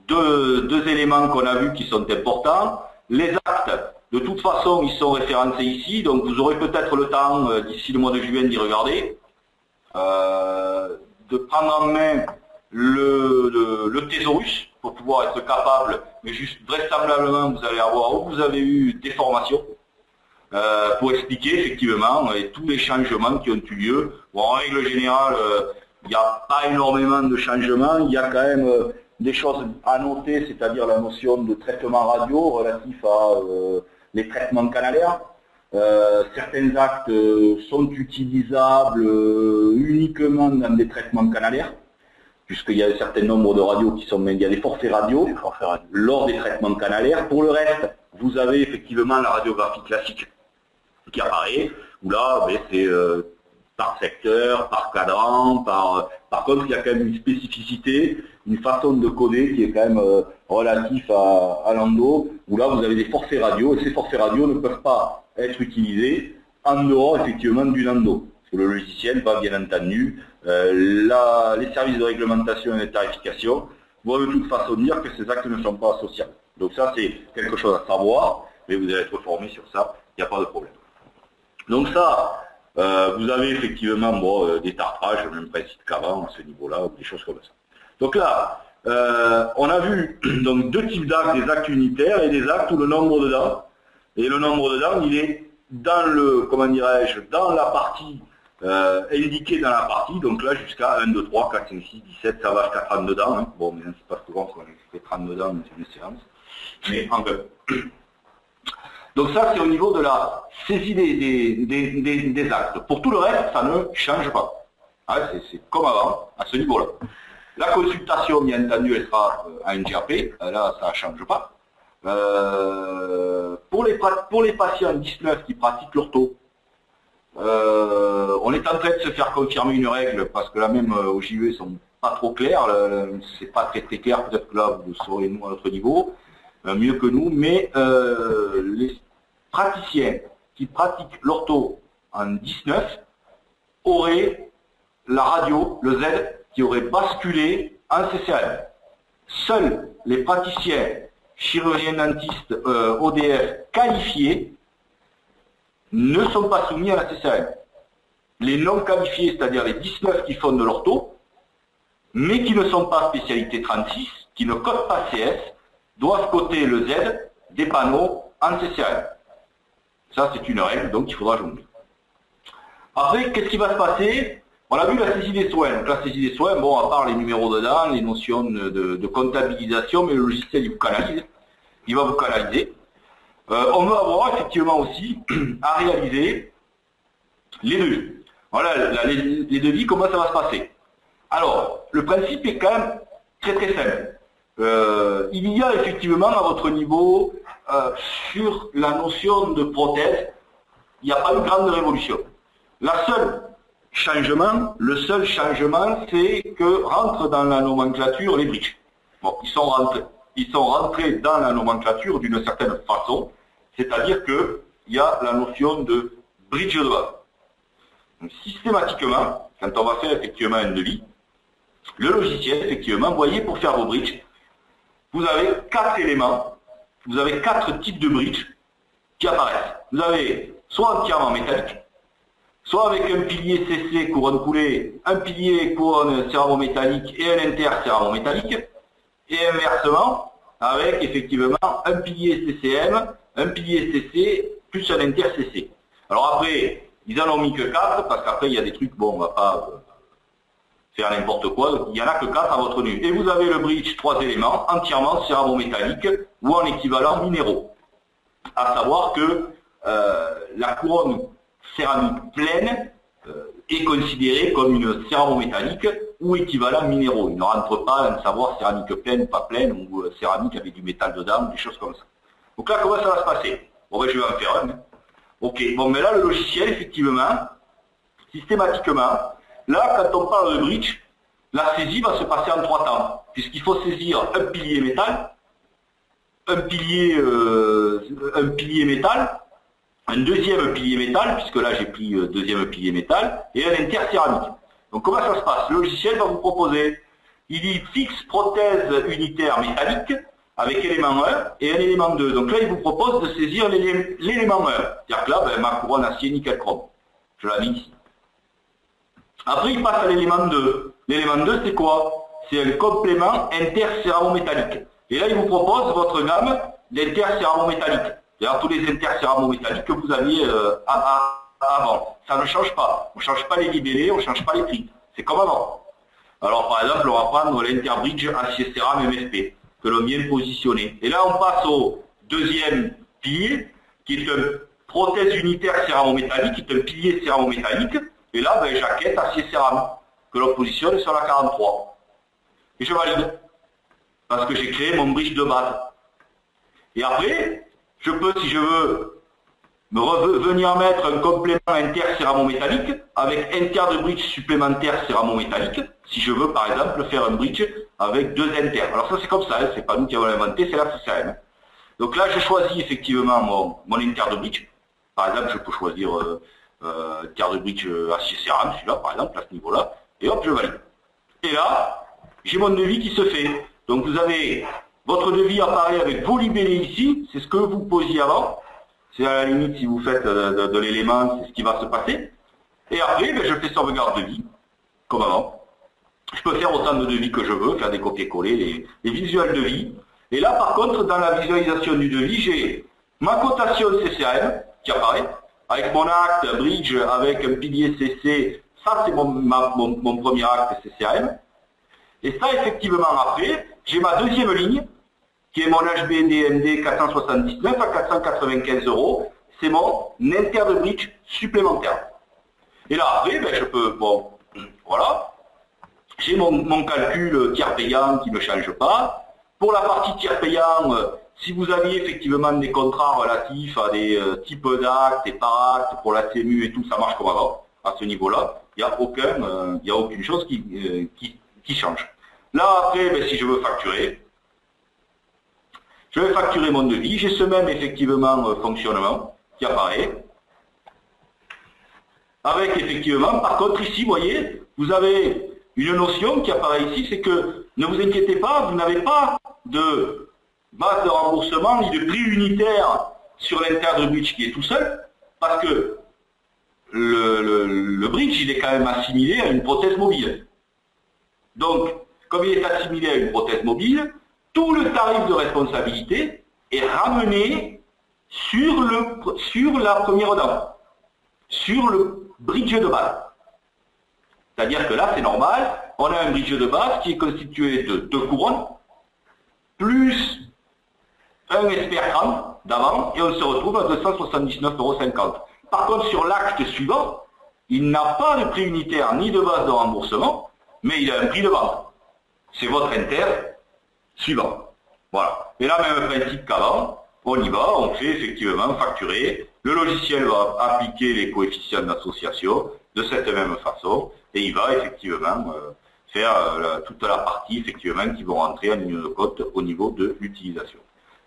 deux éléments qu'on a vus qui sont importants. Les actes, de toute façon, ils sont référencés ici, donc vous aurez peut-être le temps, d'ici le mois de juin, d'y regarder, de prendre en main le thésaurus pour pouvoir être capable, mais juste vraisemblablement, vous allez avoir, ou vous avez eu des formations pour expliquer effectivement tous les changements qui ont eu lieu. Bon, en règle générale, il n'y a pas énormément de changements, il y a quand même des choses à noter, c'est-à-dire la notion de traitement radio relatif à les traitements canalaires. Certains actes sont utilisables uniquement dans des traitements canalaires, puisqu'il y a un certain nombre de radios qui sont, il y a des forfaits radio lors des traitements canalaires. Pour le reste, vous avez effectivement la radiographie classique qui apparaît, où là, c'est par secteur, par cadran, par contre, il y a quand même une spécificité, une façon de coder qui est quand même relatif à l'endo, où là, vous avez des forfaits radio, et ces forfaits radio ne peuvent pas être utilisés en dehors, effectivement, du endo. Parce que le logiciel va, bien entendu, les services de réglementation et de tarification vont de toute façon dire que ces actes ne sont pas associables. Donc ça, c'est quelque chose à savoir, mais vous allez être formé sur ça, il n'y a pas de problème. Donc ça, vous avez effectivement des tartrages, le même principe qu'avant, à ce niveau-là, des choses comme ça. Donc là, on a vu donc deux types d'actes, des actes unitaires et des actes où le nombre de dents. Et le nombre de dents, il est dans le, comment dirais-je, dans la partie, indiqué dans la partie, donc là jusqu'à 1, 2, 3, 4, 5, 6, 17, ça va jusqu'à 32 dents. Hein. Bon, mais c'est pas souvent qu'on fait 32 dents dans une séance. Mais en fait. Donc ça, c'est au niveau de la saisie des actes. Pour tout le reste, ça ne change pas. Ah, c'est comme avant, à ce niveau-là. La consultation, bien entendu, elle sera à NGAP, là, ça ne change pas. Pour les patients 19 qui pratiquent l'ortho, on est en train de se faire confirmer une règle, parce que là même au JE, ils sont pas trop clairs, c'est pas très clair, peut-être que là, vous saurez nous à notre niveau, mieux que nous, mais les praticiens qui pratiquent l'ortho en 19 auraient la radio, le Z, qui aurait basculé en CCAM. Seuls les praticiens chirurgiens dentistes ODF qualifiés ne sont pas soumis à la CCAM. Les non qualifiés, c'est-à-dire les 19 qui font de l'ortho, mais qui ne sont pas spécialité 36, qui ne codent pas CS, doivent coter le Z des panneaux en CCAM. Ça, c'est une règle, donc il faudra jongler. Après, qu'est-ce qui va se passer? On a vu la saisie des soins. Donc la saisie des soins, bon, à part les numéros dedans, les notions de comptabilisation, mais le logiciel, il vous canalise. Il va vous canaliser. On va avoir effectivement aussi à réaliser les devis. Voilà, les devis, comment ça va se passer? Alors, le principe est quand même très très simple. Il y a effectivement à votre niveau, sur la notion de prothèse, il n'y a pas une grande révolution. Le seul changement, c'est que rentrent dans la nomenclature les bridges. Bon, ils sont rentrés dans la nomenclature d'une certaine façon, c'est-à-dire qu'il y a la notion de bridge de base. Donc, systématiquement, quand on va faire effectivement un devis, le logiciel, effectivement, vous voyez, pour faire vos bridges, vous avez 4 éléments, vous avez 4 types de bridges qui apparaissent. Vous avez soit entièrement métallique, soit avec un pilier CC couronne coulée, un pilier couronne céramo-métallique et un inter-céramo-métallique, et inversement, avec effectivement un pilier CCM, un pilier CC, plus un inter-CC. Alors après, ils en ont mis que 4, parce qu'après il y a des trucs, bon, on va pas faire n'importe quoi, donc il n'y en a que 4 à votre nu. Et vous avez le bridge 3 éléments, entièrement céramo-métallique, ou en équivalent minéraux. À savoir que la couronne céramique pleine est considérée comme une céramo-métallique ou équivalent minéraux. Il ne rentre pas dans savoir céramique pleine ou pas pleine, ou céramique avec du métal dedans, des choses comme ça. Donc là, comment ça va se passer? Bon, ben, je vais en faire un. Ok, bon, mais là, le logiciel, effectivement, systématiquement, là, quand on parle de bridge, la saisie va se passer en 3 temps, puisqu'il faut saisir un pilier métal, un pilier métal, un deuxième pilier métal, puisque là j'ai pris deuxième pilier métal, et un intercéramique. Donc comment ça se passe? Le logiciel va vous proposer, il dit fixe prothèse unitaire métallique, avec élément 1 et un élément 2. Donc là il vous propose de saisir l'élément 1. C'est-à-dire que là, ben, ma couronne acier nickel chrome. Je la mets ici. Après il passe à l'élément 2. L'élément 2 c'est quoi? C'est un complément intercéramo-métallique. Et là il vous propose votre gamme d'intercéramo-métallique. C'est-à-dire tous les intercéramo-métalliques que vous aviez avant. Ça ne change pas. On ne change pas les libellés, on ne change pas les prix. C'est comme avant. Alors par exemple, on va prendre l'interbridge acier céram MFP, que l'on vient de positionner. Et là on passe au deuxième pilier, qui est une prothèse unitaire céramo-métallique, qui est un pilier céramo-métallique. Et là, ben, jaquette acier céram, que l'on positionne sur la 43. Et je valide. Parce que j'ai créé mon bridge de base. Et après, je peux, si je veux, venir mettre un complément inter-céramo-métallique avec inter de bridge supplémentaire céramo-métallique, si je veux par exemple faire un bridge avec 2 inter. Alors ça c'est comme ça, hein, c'est pas nous qui avons inventé, c'est la CCAM. Donc là je choisis effectivement mon inter de bridge. Par exemple je peux choisir inter de bridge acier céram, celui-là par exemple, à ce niveau-là, et hop je valide. Et là, j'ai mon devis qui se fait. Donc vous avez votre devis apparaît avec vos libellés ici, c'est ce que vous posiez avant. C'est à la limite, si vous faites de l'élément, c'est ce qui va se passer. Et après, ben, je fais sauvegarde de vie, comme avant. Je peux faire autant de devis que je veux, faire des copier-coller, les visuels de vie. Et là, par contre, dans la visualisation du devis, j'ai ma cotation CCAM qui apparaît, avec mon acte bridge, avec un pilier CC. Ça, c'est mon premier acte CCAM. Et ça, effectivement, après, j'ai ma deuxième ligne, qui est mon HBDMD 479 à 495 €. C'est mon inter de bridge supplémentaire. Et là, après, ben, je peux, bon, voilà. j'ai mon calcul tiers payant qui ne change pas. Pour la partie tiers payant, si vous aviez effectivement des contrats relatifs à des types d'actes et par actes pour la CMU et tout, ça marche comme avant. À ce niveau-là, il n'y a aucune chose qui change. Là, après, ben, si je veux facturer, je vais facturer mon devis. J'ai ce même, effectivement, fonctionnement qui apparaît. Avec, effectivement, par contre, ici, vous voyez, vous avez une notion qui apparaît ici, c'est que, ne vous inquiétez pas, vous n'avez pas de base de remboursement ni de prix unitaire sur l'intérieur de bridge qui est tout seul, parce que le bridge, il est quand même assimilé à une prothèse mobile. Donc, comme il est assimilé à une prothèse mobile, tout le tarif de responsabilité est ramené sur la première dent, sur le bridge de base. C'est-à-dire que là, c'est normal, on a un bridge de base qui est constitué de 2 couronnes, plus un espère d'avant, et on se retrouve à 279,50 €. Par contre, sur l'acte suivant, il n'a pas de prix unitaire ni de base de remboursement, mais il a un prix de vente. C'est votre inter suivant. Voilà. Et là, même principe qu'avant, on y va, on fait effectivement facturer. Le logiciel va appliquer les coefficients d'association de cette même façon, et il va effectivement faire toute la partie effectivement qui vont rentrer en ligne de compte au niveau de l'utilisation.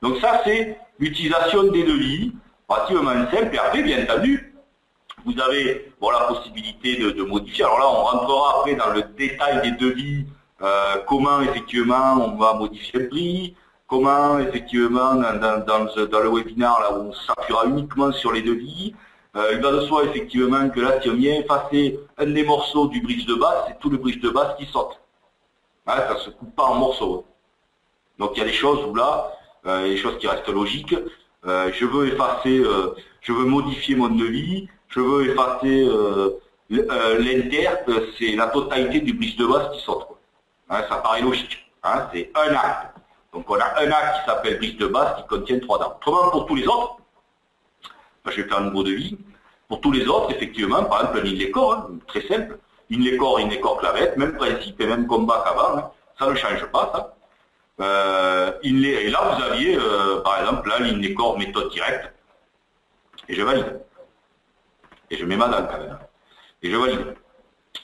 Donc ça, c'est l'utilisation des devis, relativement simple, et après, bien entendu, vous avez la possibilité de modifier. Alors là, on rentrera après dans le détail des devis, comment effectivement on va modifier le prix, comment effectivement dans le webinaire là où on s'appuiera uniquement sur les devis. Il va de soi effectivement que là, si on vient effacer un des morceaux du bridge de base, c'est tout le bridge de base qui saute. Hein, ça ne se coupe pas en morceaux. Donc il y a des choses où là, il y a des choses qui restent logiques. Je veux effacer, je veux modifier mon devis, je veux effacer l'inter, c'est la totalité du bridge de base qui saute. Hein, ça paraît logique. Hein, c'est un acte. Donc on a un acte qui s'appelle bridge de base qui contient 3 dents. Autrement, pour tous les autres, je vais faire un nouveau devis. Pour tous les autres, effectivement, par exemple, un in-les-corps, hein, très simple. In-les-corps clavette, même principe et même combat qu'avant. Hein, ça ne change pas, ça. Et là, vous aviez, par exemple, là, l'in-les-corps méthode directe. Et je valide. Et je mets ma dent quand même. Et je valide.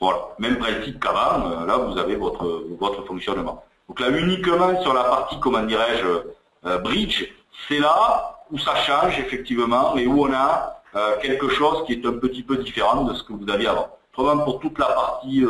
Voilà. Même principe qu'avant, là, vous avez votre fonctionnement. Donc là, uniquement sur la partie, comment dirais-je, bridge, c'est là où ça change effectivement et où on a quelque chose qui est un petit peu différent de ce que vous aviez avant. Autrement, pour toute la partie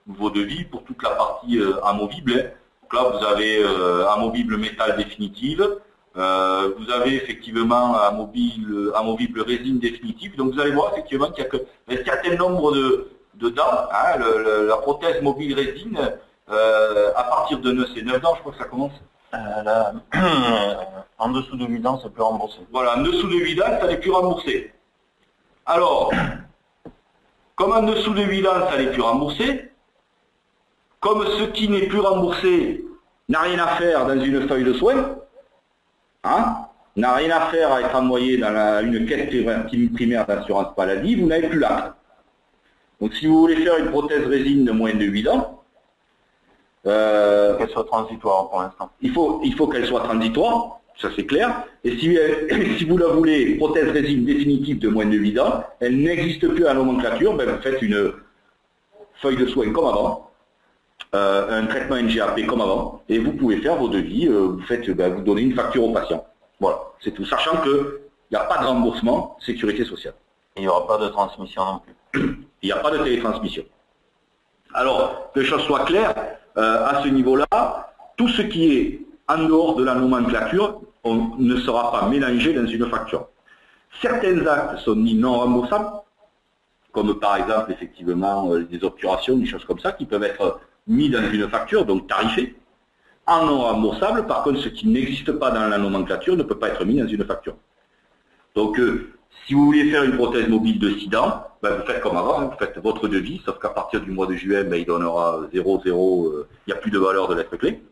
vos devis, pour toute la partie amovible, hein, donc là vous avez amovible métal définitive, vous avez effectivement amovible résine définitive, donc vous allez voir effectivement qu'il y a un certain nombre de dents, hein, la prothèse mobile résine, à partir de 9 dents, je crois que ça commence. Là, en dessous de 8 ans, c'est plus remboursé. Voilà, en dessous de 8 ans, ça n'est plus remboursé. Alors, comme en dessous de 8 ans, ça n'est plus remboursé, comme ce qui n'est plus remboursé n'a rien à faire dans une feuille de soins, hein, n'a rien à faire à être envoyé dans une caisse primaire d'assurance maladie, vous n'avez plus l'acte. Donc si vous voulez faire une prothèse résine de moins de 8 ans, qu'elle soit transitoire pour l'instant. Il faut qu'elle soit transitoire, ça c'est clair. Et si vous la voulez, prothèse résine définitive de moins de 8 ans, elle n'existe plus à la nomenclature, ben vous faites une feuille de soins comme avant, un traitement NGAP comme avant, et vous pouvez faire vos devis, vous donnez une facture au patient. Voilà, c'est tout. Sachant qu'il n'y a pas de remboursement sécurité sociale. Il n'y aura pas de transmission non plus. Il n'y a pas de télétransmission. Alors, que les choses soient claires, à ce niveau-là, tout ce qui est en dehors de la nomenclature ne sera pas mélangé dans une facture. Certains actes sont dits non remboursables, comme par exemple effectivement des obturations, des choses comme ça, qui peuvent être mis dans une facture, donc tarifés. En non remboursable, par contre, ce qui n'existe pas dans la nomenclature ne peut pas être mis dans une facture. Donc, si vous voulez faire une prothèse mobile de 6 dents, ben vous faites comme avant, hein, vous faites votre devis, sauf qu'à partir du mois de juin, ben il donnera 0, 0, il n'y a plus de valeur de lettre clé.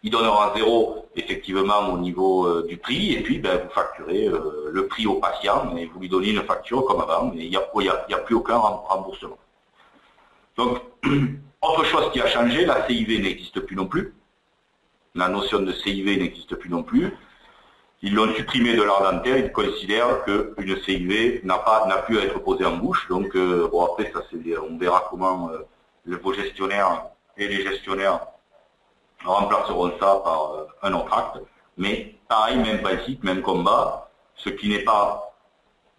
Il donnera 0 effectivement au niveau du prix, et puis ben, vous facturez le prix au patient, et vous lui donnez une facture comme avant, mais il n'y a plus aucun remboursement. Donc, Autre chose qui a changé, la CIV n'existe plus non plus. La notion de CIV n'existe plus non plus. Ils l'ont supprimé de l'art dentaire, ils considèrent qu'une CIV n'a pu être posée en bouche. Donc, bon, après, ça, on verra comment vos gestionnaires et les gestionnaires remplaceront ça par un autre acte. Mais pareil, même principe, même combat, ce qui n'est pas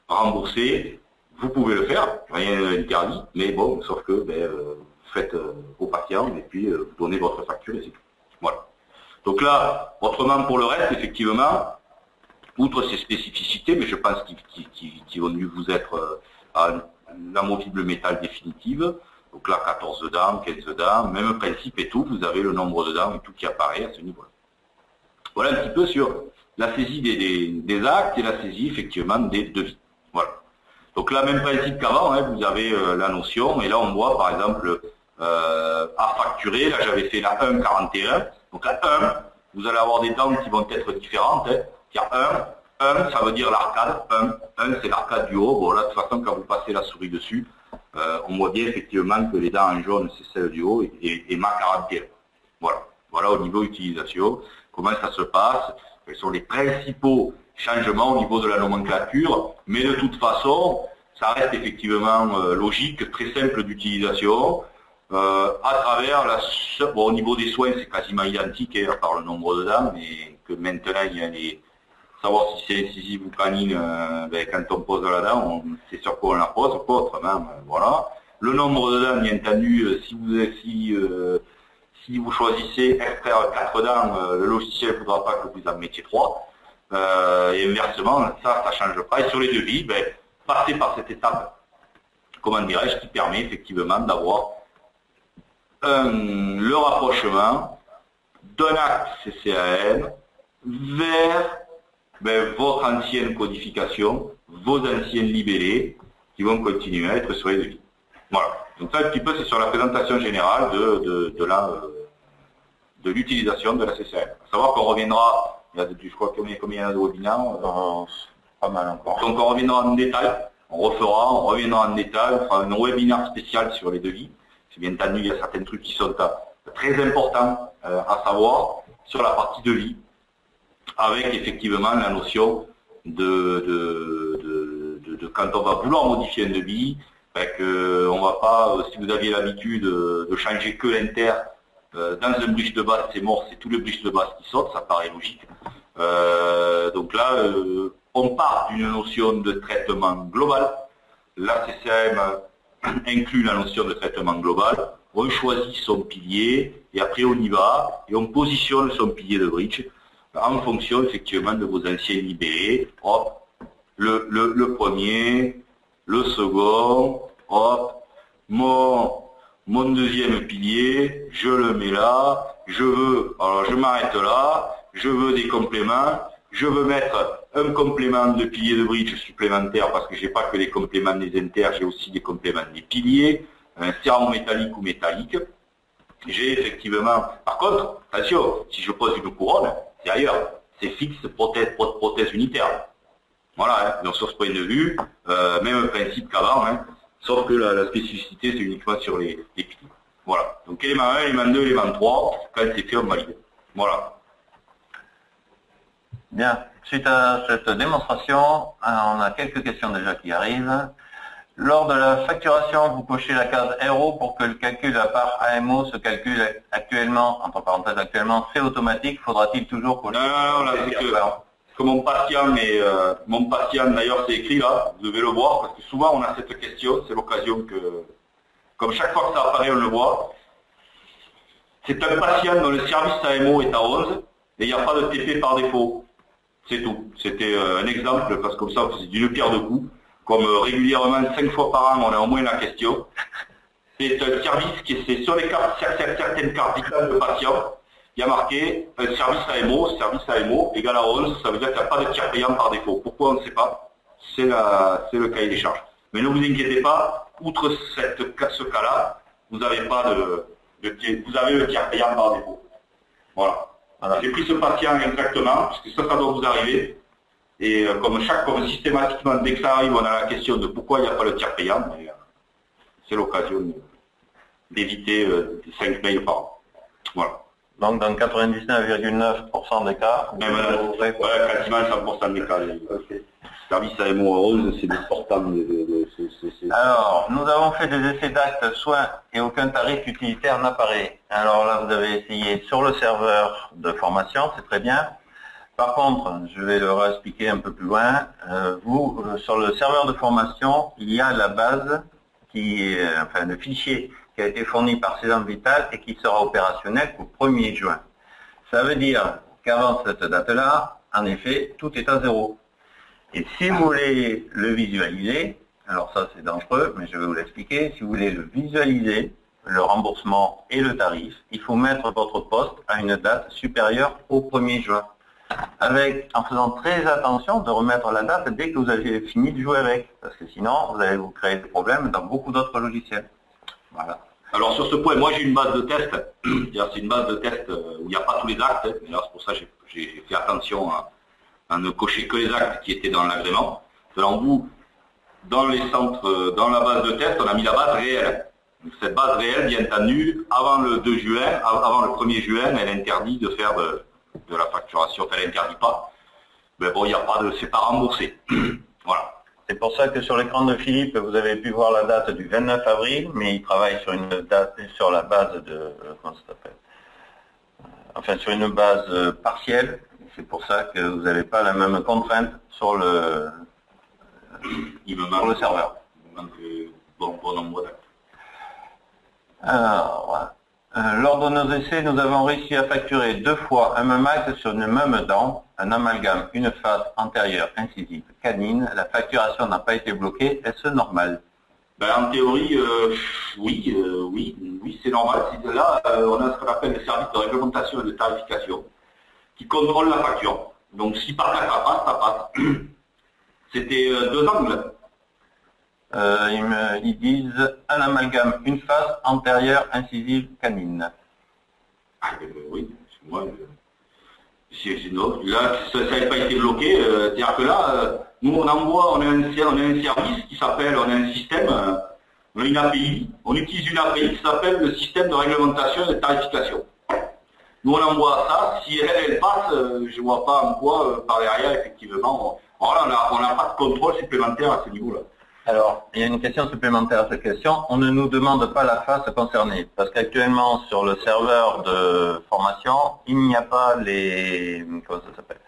remboursé, vous pouvez le faire, rien n'interdit, mais bon, sauf que vous faites au patient et puis vous donnez votre facture et c'est tout. Voilà. Donc là, autrement pour le reste, effectivement, outre ces spécificités, mais je pense qu'ils vont dû vous être à l'amovible métal définitive, donc là 14 dents, 15 dents, même principe et tout, vous avez le nombre de dents et tout qui apparaît à ce niveau-là. Voilà un petit peu sur la saisie des actes et la saisie effectivement des devis. Voilà. Donc là, même principe qu'avant, hein, vous avez la notion, et là on voit par exemple à facturer, là j'avais fait la 1,41, donc la 1, vous allez avoir des dents qui vont être différentes, hein. Il y a 1, ça veut dire l'arcade, 1 c'est l'arcade du haut, bon là de toute façon quand vous passez la souris dessus, on voit bien effectivement que les dents en jaune c'est celle du haut et ma 41. Voilà. Voilà au niveau utilisation, comment ça se passe, quels sont les principaux changements au niveau de la nomenclature, mais de toute façon, ça reste effectivement logique, très simple d'utilisation, à travers bon, au niveau des soins c'est quasiment identique, hein, à part le nombre de dents, mais que maintenant il y a les savoir si c'est incisive ou canine, quand on pose la dent, c'est sur quoi on la pose, pas autrement, voilà. Le nombre de dents, bien entendu, si vous choisissez extraire 4 dents, le logiciel ne voudra pas que vous en mettiez 3. Et inversement, ça ne change pas. Et sur les devis, passez par cette étape, comment dirais-je, qui permet effectivement d'avoir le rapprochement d'un acte CCAM vers votre ancienne codification, vos anciennes libellés qui vont continuer à être sur les devis. Voilà. Donc ça, un petit peu, c'est sur la présentation générale de l'utilisation de la CCAM. À savoir qu'on reviendra, je crois qu'il y a combien de webinaires Pas mal encore. Donc on reviendra en détail, on reviendra en détail, on fera un webinaire spécial sur les devis. C'est bien entendu, il y a certains trucs qui sont très importants à savoir sur la partie devis, avec effectivement la notion de quand on va vouloir modifier un devis, on va pas, si vous aviez l'habitude de changer que l'inter dans un bridge de base, c'est mort, c'est tout le bridge de base qui saute, ça paraît logique. Donc là, on part d'une notion de traitement global. La CCM inclut la notion de traitement global. On choisit son pilier et après on y va et on positionne son pilier de bridge en fonction effectivement de vos anciens libellés. Hop, le premier, le second, hop, mon deuxième pilier, je le mets là, alors je m'arrête là, je veux des compléments, je veux mettre un complément de pilier de bridge supplémentaire parce que j'ai pas que les compléments des inters, j'ai aussi des compléments des piliers, un serment métallique ou métallique. J'ai effectivement, par contre, attention, si je pose une couronne, c'est ailleurs, c'est fixe, prothèse unitaire. Voilà, hein. Donc sur ce point de vue, même principe qu'avant, hein, sauf que la spécificité c'est uniquement sur les piliers. Voilà, donc élément 1, élément 2, élément 3, quand c'est fait, on valide. Voilà. Bien, suite à cette démonstration, on a quelques questions déjà qui arrivent. Lors de la facturation, vous cochez la case RO pour que le calcul de la part AMO se calcule actuellement, entre parenthèses actuellement, fait automatique. Faudra-t-il toujours cocher? Non, là c'est que mon patient, d'ailleurs c'est écrit là, vous devez le voir, parce que souvent on a cette question, c'est l'occasion que, comme chaque fois que ça apparaît, on le voit. C'est un patient dont le service AMO est à 11, et il n'y a pas de TP par défaut. C'est tout. C'était un exemple, parce que comme ça, c'est d'une pierre deux coups. Comme régulièrement, 5 fois par an, on a au moins la question. C'est un service qui est sur les cartes, certaines cartes vitales de patients. Il y a marqué un service AMO égale à 11, ça veut dire qu'il n'y a pas de tiers payant par défaut. Pourquoi on ne sait pas? C'est le cahier des charges. Mais ne vous inquiétez pas, outre ce cas-là, vous n'avez pas vous avez le tiers payant par défaut. Voilà. J'ai pris ce patient exactement, parce que ça doit vous arriver. Et comme systématiquement, dès que ça arrive, on a la question de pourquoi il n'y a pas le tiers payant. C'est l'occasion d'éviter 5 mails par an. Voilà. Donc dans 99,9% des cas, quasiment 100% des cas. Service à MO11, c'est des portables Alors, nous avons fait des essais d'actes soins et aucun tarif utilitaire n'apparaît. Alors là, vous avez essayé sur le serveur de formation, c'est très bien. Par contre, je vais le réexpliquer un peu plus loin. Sur le serveur de formation, il y a la base le fichier qui a été fourni par Cédant Vital et qui sera opérationnel au 1er juin. Ça veut dire qu'avant cette date-là, en effet, tout est à zéro. Et si vous voulez le visualiser, alors ça c'est dangereux, mais je vais vous l'expliquer, si vous voulez le visualiser, le remboursement et le tarif, il faut mettre votre poste à une date supérieure au 1er juin. En faisant très attention de remettre la date dès que vous avez fini de jouer avec, parce que sinon vous allez vous créer des problèmes dans beaucoup d'autres logiciels. Voilà. Alors sur ce point, moi j'ai une base de test, c'est une base de test où il n'y a pas tous les actes, c'est pour ça que j'ai fait attention à ne cocher que les actes qui étaient dans l'agrément. Selon vous, dans les centres, dans la base de test, on a mis la base réelle. Donc, cette base réelle, bien entendu, avant le 2 juin, avant le 1er juin, elle interdit de faire de la facturation, enfin, elle n'interdit pas. Mais bon, il n'y a pas de, c'est pas remboursé. Voilà. C'est pour ça que sur l'écran de Philippe, vous avez pu voir la date du 29 avril, mais il travaille sur une date, sur la base de, comment ça s'appelle, enfin sur une base partielle. C'est pour ça que vous n'avez pas la même contrainte sur le serveur. Bon nombre d'actes. Alors, voilà. Lors de nos essais, nous avons réussi à facturer 2 fois un même acte sur une même dent, un amalgame, une face antérieure incisive canine. La facturation n'a pas été bloquée. Est-ce normal? En théorie, oui, c'est normal. Là, on a ce qu'on appelle le service de réglementation et de tarification qui contrôle la facture. Donc si par cas ça passe. C'était 2 angles. Ils disent un amalgame, une face antérieure incisive canine. Oui, moi, là, ça n'avait pas été bloqué. C'est-à-dire que là, nous on a un service qui s'appelle, on a un système, on a une API, on utilise une API qui s'appelle le système de réglementation et de tarification. Nous on envoie ça, si elle passe, je ne vois pas en quoi, par derrière, effectivement, on n'a pas de contrôle supplémentaire à ce niveau-là. Alors, il y a une question supplémentaire à cette question. On ne nous demande pas la face concernée, parce qu'actuellement, sur le serveur de formation, il n'y a pas les, comment ça s'appelle,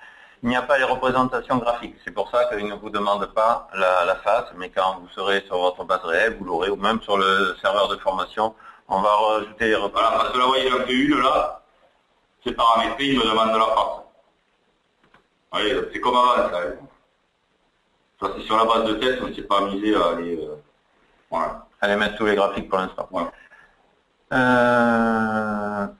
il n'y a pas les représentations graphiques. C'est pour ça qu'ils ne vous demandent pas la face, mais quand vous serez sur votre base réelle, vous l'aurez, ou même sur le serveur de formation, on va rajouter les représentations. Voilà, parce que là, vous voyez, j'en fais une, là, c'est paramétré, il me demande la face. Vous voyez, c'est comme avant, ça. Ça, c'est sur la base de test, on ne s'est pas amusé à aller, voilà. Allez mettre tous les graphiques pour l'instant. Voilà.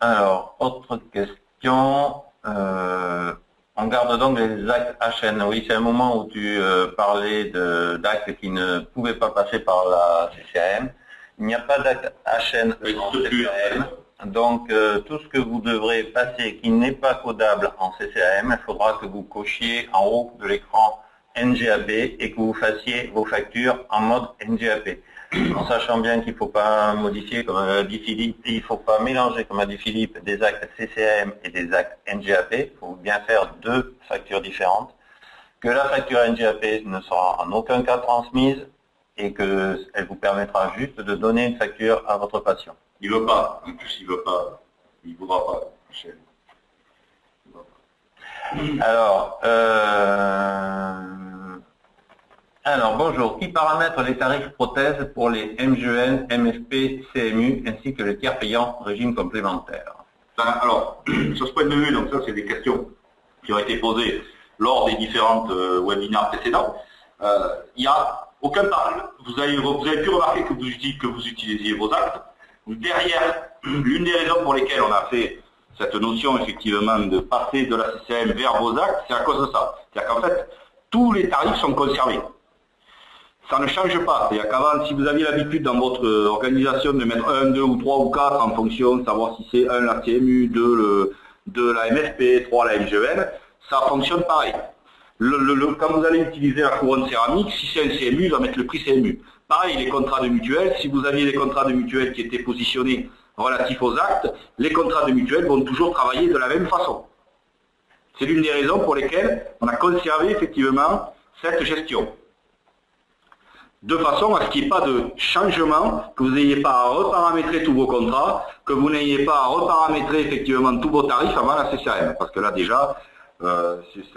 Alors, autre question. On garde donc les actes HN. Oui, c'est un moment où tu parlais d'actes qui ne pouvaient pas passer par la CCAM. Il n'y a pas d'acte HN en CCAM. Donc, tout ce que vous devrez passer qui n'est pas codable en CCAM, il faudra que vous cochiez en haut de l'écran NGAP et que vous fassiez vos factures en mode NGAP. En sachant bien qu'il ne faut pas modifier, comme a dit Philippe, il ne faut pas mélanger, comme a dit Philippe, des actes CCAM et des actes NGAP. Il faut bien faire 2 factures différentes. Que la facture NGAP ne sera en aucun cas transmise et qu'elle vous permettra juste de donner une facture à votre patient. Il ne veut pas. En plus, il ne veut pas. Il ne voudra pas. Alors, bonjour. Qui paramètre les tarifs prothèses pour les MGN, MFP, CMU ainsi que les tiers payants régime complémentaire? Alors, sur ce point de vue, donc ça c'est des questions qui ont été posées lors des différentes webinaires précédents. Il n'y a aucun tarif. Vous avez pu remarquer que vous utilisiez vos actes. Derrière, l'une des raisons pour lesquelles on a fait cette notion effectivement de passer de la CCM vers vos actes, c'est à cause de ça. C'est-à-dire qu'en fait, tous les tarifs sont conservés. Ça ne change pas. C'est-à-dire qu'avant, si vous aviez l'habitude dans votre organisation de mettre 1, 2 ou 3 ou 4 en fonction de savoir si c'est 1 la CMU, 2 la MFP, 3 la MGN, ça fonctionne pareil. Quand vous allez utiliser la couronne céramique, si c'est un CMU, il va mettre le prix CMU. Pareil, les contrats de mutuelle, si vous aviez des contrats de mutuelle qui étaient positionnés relatifs aux actes, les contrats de mutuelle vont toujours travailler de la même façon. C'est l'une des raisons pour lesquelles on a conservé effectivement cette gestion. De façon à ce qu'il n'y ait pas de changement, que vous n'ayez pas à reparamétrer tous vos contrats, que vous n'ayez pas à reparamétrer effectivement tous vos tarifs avant la CCAM. Parce que là déjà, non, ça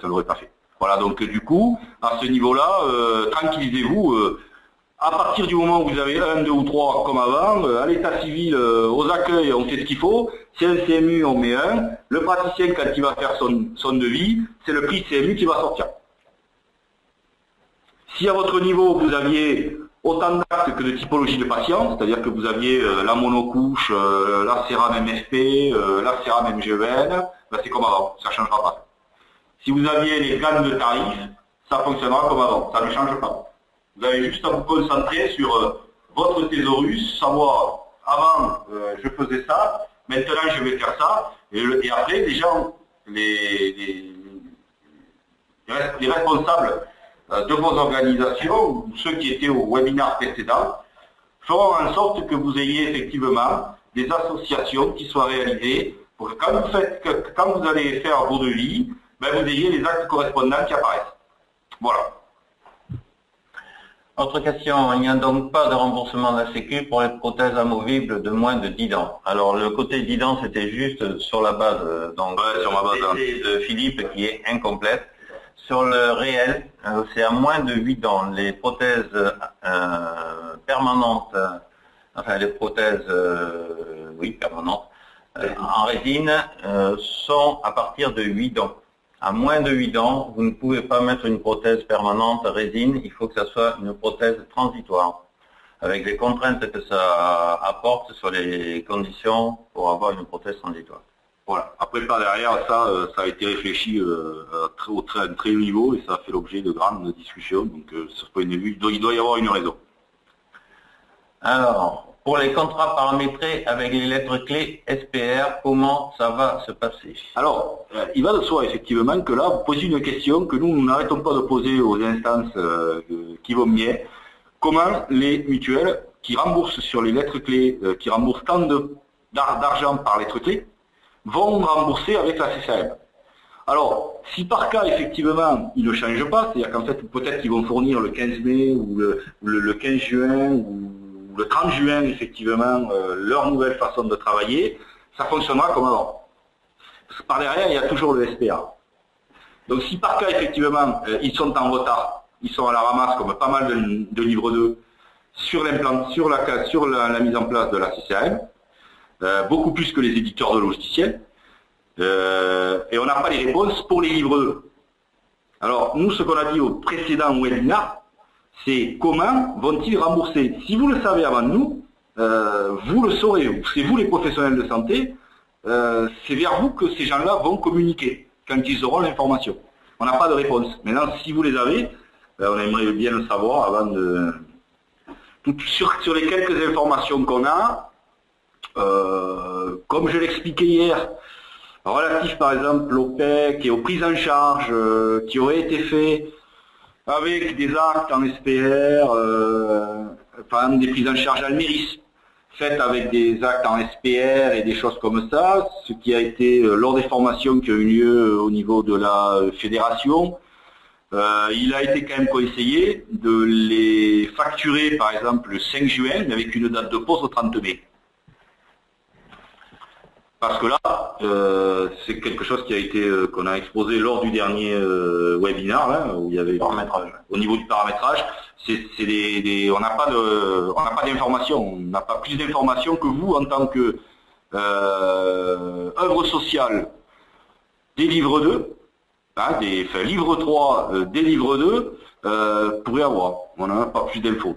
ne l'aurait pas fait. Voilà, donc du coup, à ce niveau-là, tranquillisez-vous. À partir du moment où vous avez 1, 2 ou 3 comme avant, à l'état civil, aux accueils, on fait ce qu'il faut. Si un CMU, on met 1. Le praticien, quand il va faire son devis, c'est le prix CMU qui va sortir. Si à votre niveau, vous aviez autant d'actes que de typologie de patients, c'est-à-dire que vous aviez la monocouche, la CERAM MFP, la CERAM MGEN, ben c'est comme avant, ça ne changera pas. Si vous aviez les gammes de tarifs, ça fonctionnera comme avant, ça ne change pas. Vous avez juste à vous concentrer sur votre thésaurus, savoir, avant je faisais ça, maintenant je vais faire ça, et après les gens, les responsables de vos organisations, ou ceux qui étaient au webinaire précédent, feront en sorte que vous ayez effectivement des associations qui soient réalisées pour que quand vous allez faire vos devis, ben vous ayez les actes correspondants qui apparaissent. Voilà. Autre question, il n'y a donc pas de remboursement de la Sécu pour les prothèses amovibles de moins de 10 dents. Alors le côté 10 dents, c'était juste sur la base sur ma base de Philippe qui est incomplète. Sur le réel, c'est à moins de 8 dents. Les prothèses permanentes, enfin les prothèses permanentes en résine sont à partir de 8 dents. À moins de 8 dents, vous ne pouvez pas mettre une prothèse permanente résine, il faut que ça soit une prothèse transitoire, avec les contraintes que ça apporte sur les conditions pour avoir une prothèse transitoire. Voilà. Après, par derrière, ça a été réfléchi à un très haut niveau et ça a fait l'objet de grandes discussions. Donc, sur ce point de vue, il doit y avoir une raison. Alors, pour les contrats paramétrés avec les lettres clés SPR, comment ça va se passer? Alors, il va de soi effectivement que là, vous posez une question que nous n'arrêtons pas de poser aux instances qui vont bien. Comment les mutuelles qui remboursent sur les lettres clés, qui remboursent tant d'argent par lettres clés, vont rembourser avec la CCAM. Alors, si par cas, effectivement, ils ne changent pas, c'est-à-dire qu'en fait, peut-être qu'ils vont fournir le 15 mai ou le 15 juin ou le 30 juin, effectivement, leur nouvelle façon de travailler, ça fonctionnera comme avant. Parce que par derrière, il y a toujours le SPA. Donc si par cas, effectivement, ils sont en retard, ils sont à la ramasse, comme pas mal de livres 2, sur la mise en place de la CCAM, beaucoup plus que les éditeurs de logiciels, et on n'a pas les réponses pour les livres 2. Alors, nous, ce qu'on a dit au précédent webinaire, c'est comment vont-ils rembourser. Si vous le savez avant nous, vous le saurez, c'est vous les professionnels de santé, c'est vers vous que ces gens-là vont communiquer, quand ils auront l'information. On n'a pas de réponse. Maintenant, si vous les avez, on aimerait bien le savoir avant de... Sur les quelques informations qu'on a, comme je l'expliquais hier, relatif par exemple au PEC et aux prises en charge qui auraient été faits avec des actes en SPR, par exemple des prises en charge Alméris, faites avec des actes en SPR et des choses comme ça, ce qui a été lors des formations qui ont eu lieu au niveau de la fédération, il a été quand même conseillé de les facturer par exemple le 5 juin, mais avec une date de pause au 30 mai. Parce que là, c'est quelque chose qui a été qu'on a exposé lors du dernier webinaire, là, où il y avait au niveau du paramétrage. On n'a pas d'informations, on n'a pas plus d'informations que vous en tant que œuvre sociale des livres 2, hein, livre 3 des livres 2, pourrait avoir. On n'a pas plus d'infos.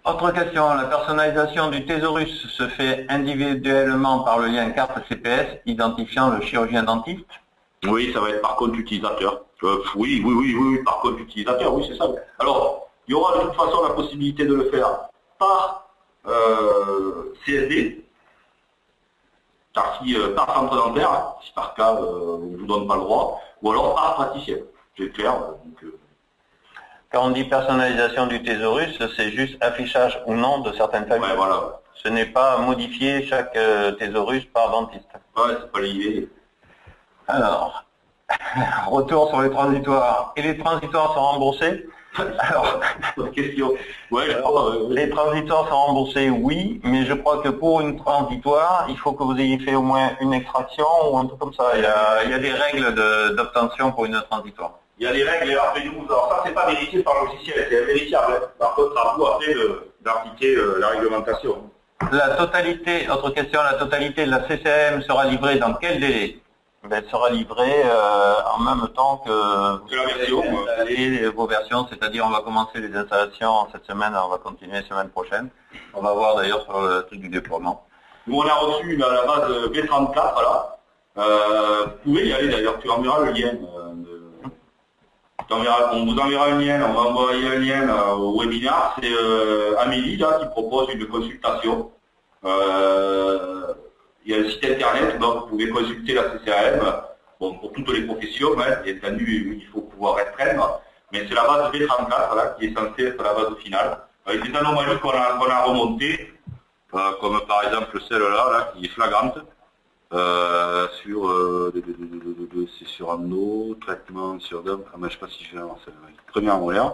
Autre question, la personnalisation du thésaurus se fait individuellement par le lien carte CPS identifiant le chirurgien dentiste? Oui, ça va être par compte utilisateur. Oui, par compte utilisateur, oui, c'est ça. Alors, il y aura de toute façon la possibilité de le faire par CSD, par centre dentaire, si par cas on ne vous donne pas le droit, ou alors par praticien. c'est clair. Quand on dit personnalisation du thésaurus, c'est juste affichage ou non de certaines familles. Ouais, voilà. Ce n'est pas modifier chaque thésaurus par dentiste. Ouais, c'est pas l'idée. Alors, retour sur les transitoires. Et les transitoires sont remboursés? Alors, bonne question. Ouais, les transitoires sont remboursés, oui, mais je crois que pour une transitoire, il faut que vous ayez fait au moins une extraction ou un truc comme ça. Il y a des règles d'obtention pour une transitoire. Il y a des règles, et après nous, alors ça c'est pas vérifié par le logiciel, c'est invérifiable. Par contre, à vous après d'appliquer la réglementation. La totalité, autre question, la totalité de la CCM sera livrée dans quel délai? Elle sera livrée en même temps que la version, vos versions, c'est-à-dire on va commencer les installations cette semaine, on va continuer la semaine prochaine. On va voir d'ailleurs sur le truc du déploiement. Nous on a reçu à la base B34 là. Vous pouvez y aller d'ailleurs, tu enverras le lien. On vous enverra un lien, on va envoyer un lien au webinaire. C'est Amélie là qui propose une consultation. Il y a un site internet, donc vous pouvez consulter la CCAM. Bon, pour toutes les professions, hein, bien entendu, il faut pouvoir restreindre. Mais c'est la base B34 là, qui est censée être la base finale. Avec des anomalies qu'on a remontées, comme par exemple celle-là, là, qui est flagrante. C'est sur Amno, traitement sur DOM, je ne sais pas si je vais avancer, première molaire.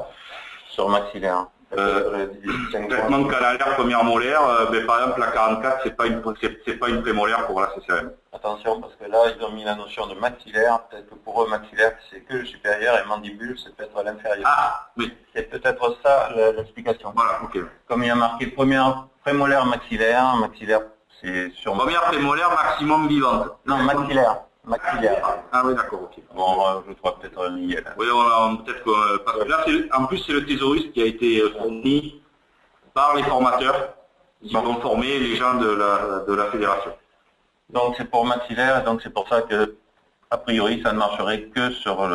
Sur maxillaire. Traitement de canalaire, première molaire, par exemple la 44, c'est pas une prémolaire pour la CCM. Attention, parce que là, ils ont mis la notion de maxillaire, peut-être que pour eux, maxillaire, c'est que le supérieur, et mandibule, c'est peut-être l'inférieur. Ah, oui. C'est peut-être ça l'explication. Voilà, ok. Comme il y a marqué première prémolaire, maxillaire, c'est sur... Première prémolaire, maximum vivante. Non, maxillaire. Ah oui, d'accord, ok. Bon, je crois peut-être lié là. Oui, peut-être que... Parce que là, en plus, c'est le thésaurus qui a été fourni par les formateurs qui vont former les gens de la fédération. Donc c'est pour maxillaire, donc c'est pour ça que, a priori, ça ne marcherait que sur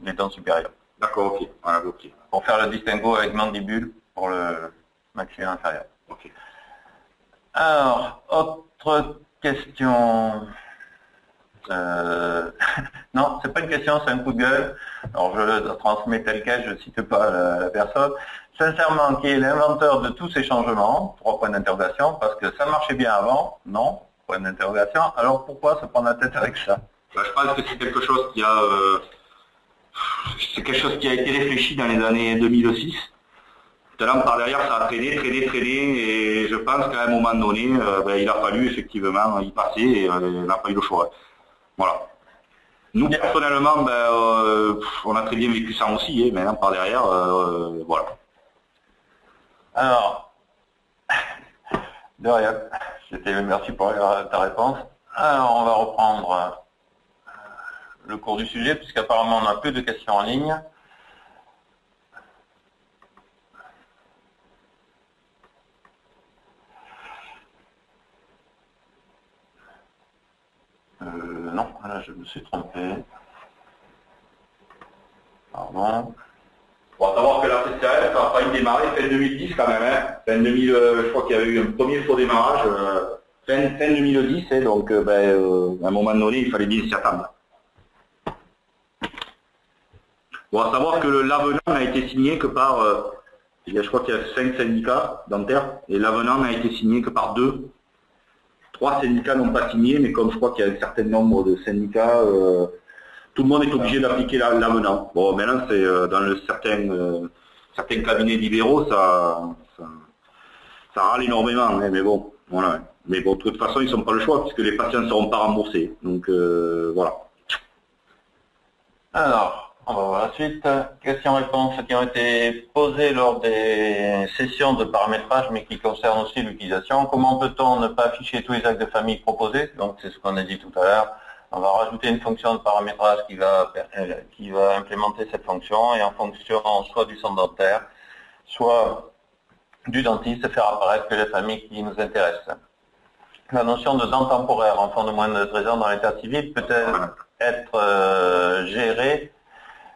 les dents supérieures. D'accord, ok. Voilà, ok. Pour faire le distinguo avec mandibule pour le maxillaire inférieur. Ok. Alors, autre question. Non, c'est pas une question, c'est un coup de gueule. Alors je le transmets tel quel, je ne cite pas la personne. Sincèrement, qui est l'inventeur de tous ces changements? 3 points d'interrogation, parce que ça marchait bien avant. Non, point d'interrogation. Alors pourquoi se prendre la tête avec ça? Je pense que c'est quelque chose qui a été réfléchi dans les années 2006. Maintenant, par derrière, ça a traîné, et je pense qu'à un moment donné, il a fallu effectivement y passer, et on n'a pas eu le choix. Voilà. Nous, personnellement, on a très bien vécu ça aussi, maintenant, par derrière, voilà. Alors, de rien, merci pour ta réponse. Alors, on va reprendre le cours du sujet, puisqu'apparemment, on a peu de questions en ligne. Non, là je me suis trompé. Pardon. Bon, à savoir que la CCAF a failli démarrer fin 2010 quand même. Hein. Fin 2000, je crois qu'il y avait eu un premier faux démarrage fin 2010, donc à un moment donné, il fallait bien s'y attendre. Bon, à savoir que l'avenant n'a été signé que par, je crois qu'il y a 5 syndicats dentaires, et l'avenant n'a été signé que par 2. 3 syndicats n'ont pas signé, mais comme je crois qu'il y a un certain nombre de syndicats, tout le monde est obligé d'appliquer l'avenant. Bon, maintenant, c'est dans certains cabinets libéraux, ça râle énormément, hein, mais bon, voilà. Mais bon, de toute façon, ils n'ont pas le choix, puisque les patients ne seront pas remboursés. Donc, voilà. Alors, on va voir la suite. Questions-réponses qui ont été posées lors des sessions de paramétrage, mais qui concernent aussi l'utilisation. Comment peut-on ne pas afficher tous les actes de famille proposés? Donc, c'est ce qu'on a dit tout à l'heure. On va rajouter une fonction de paramétrage qui va implémenter cette fonction, et en fonction soit du centre dentaire, soit du dentiste, faire apparaître que les familles qui nous intéressent. La notion de dent temporaire, enfant de moins de 13 ans dans l'état civil, peut être gérée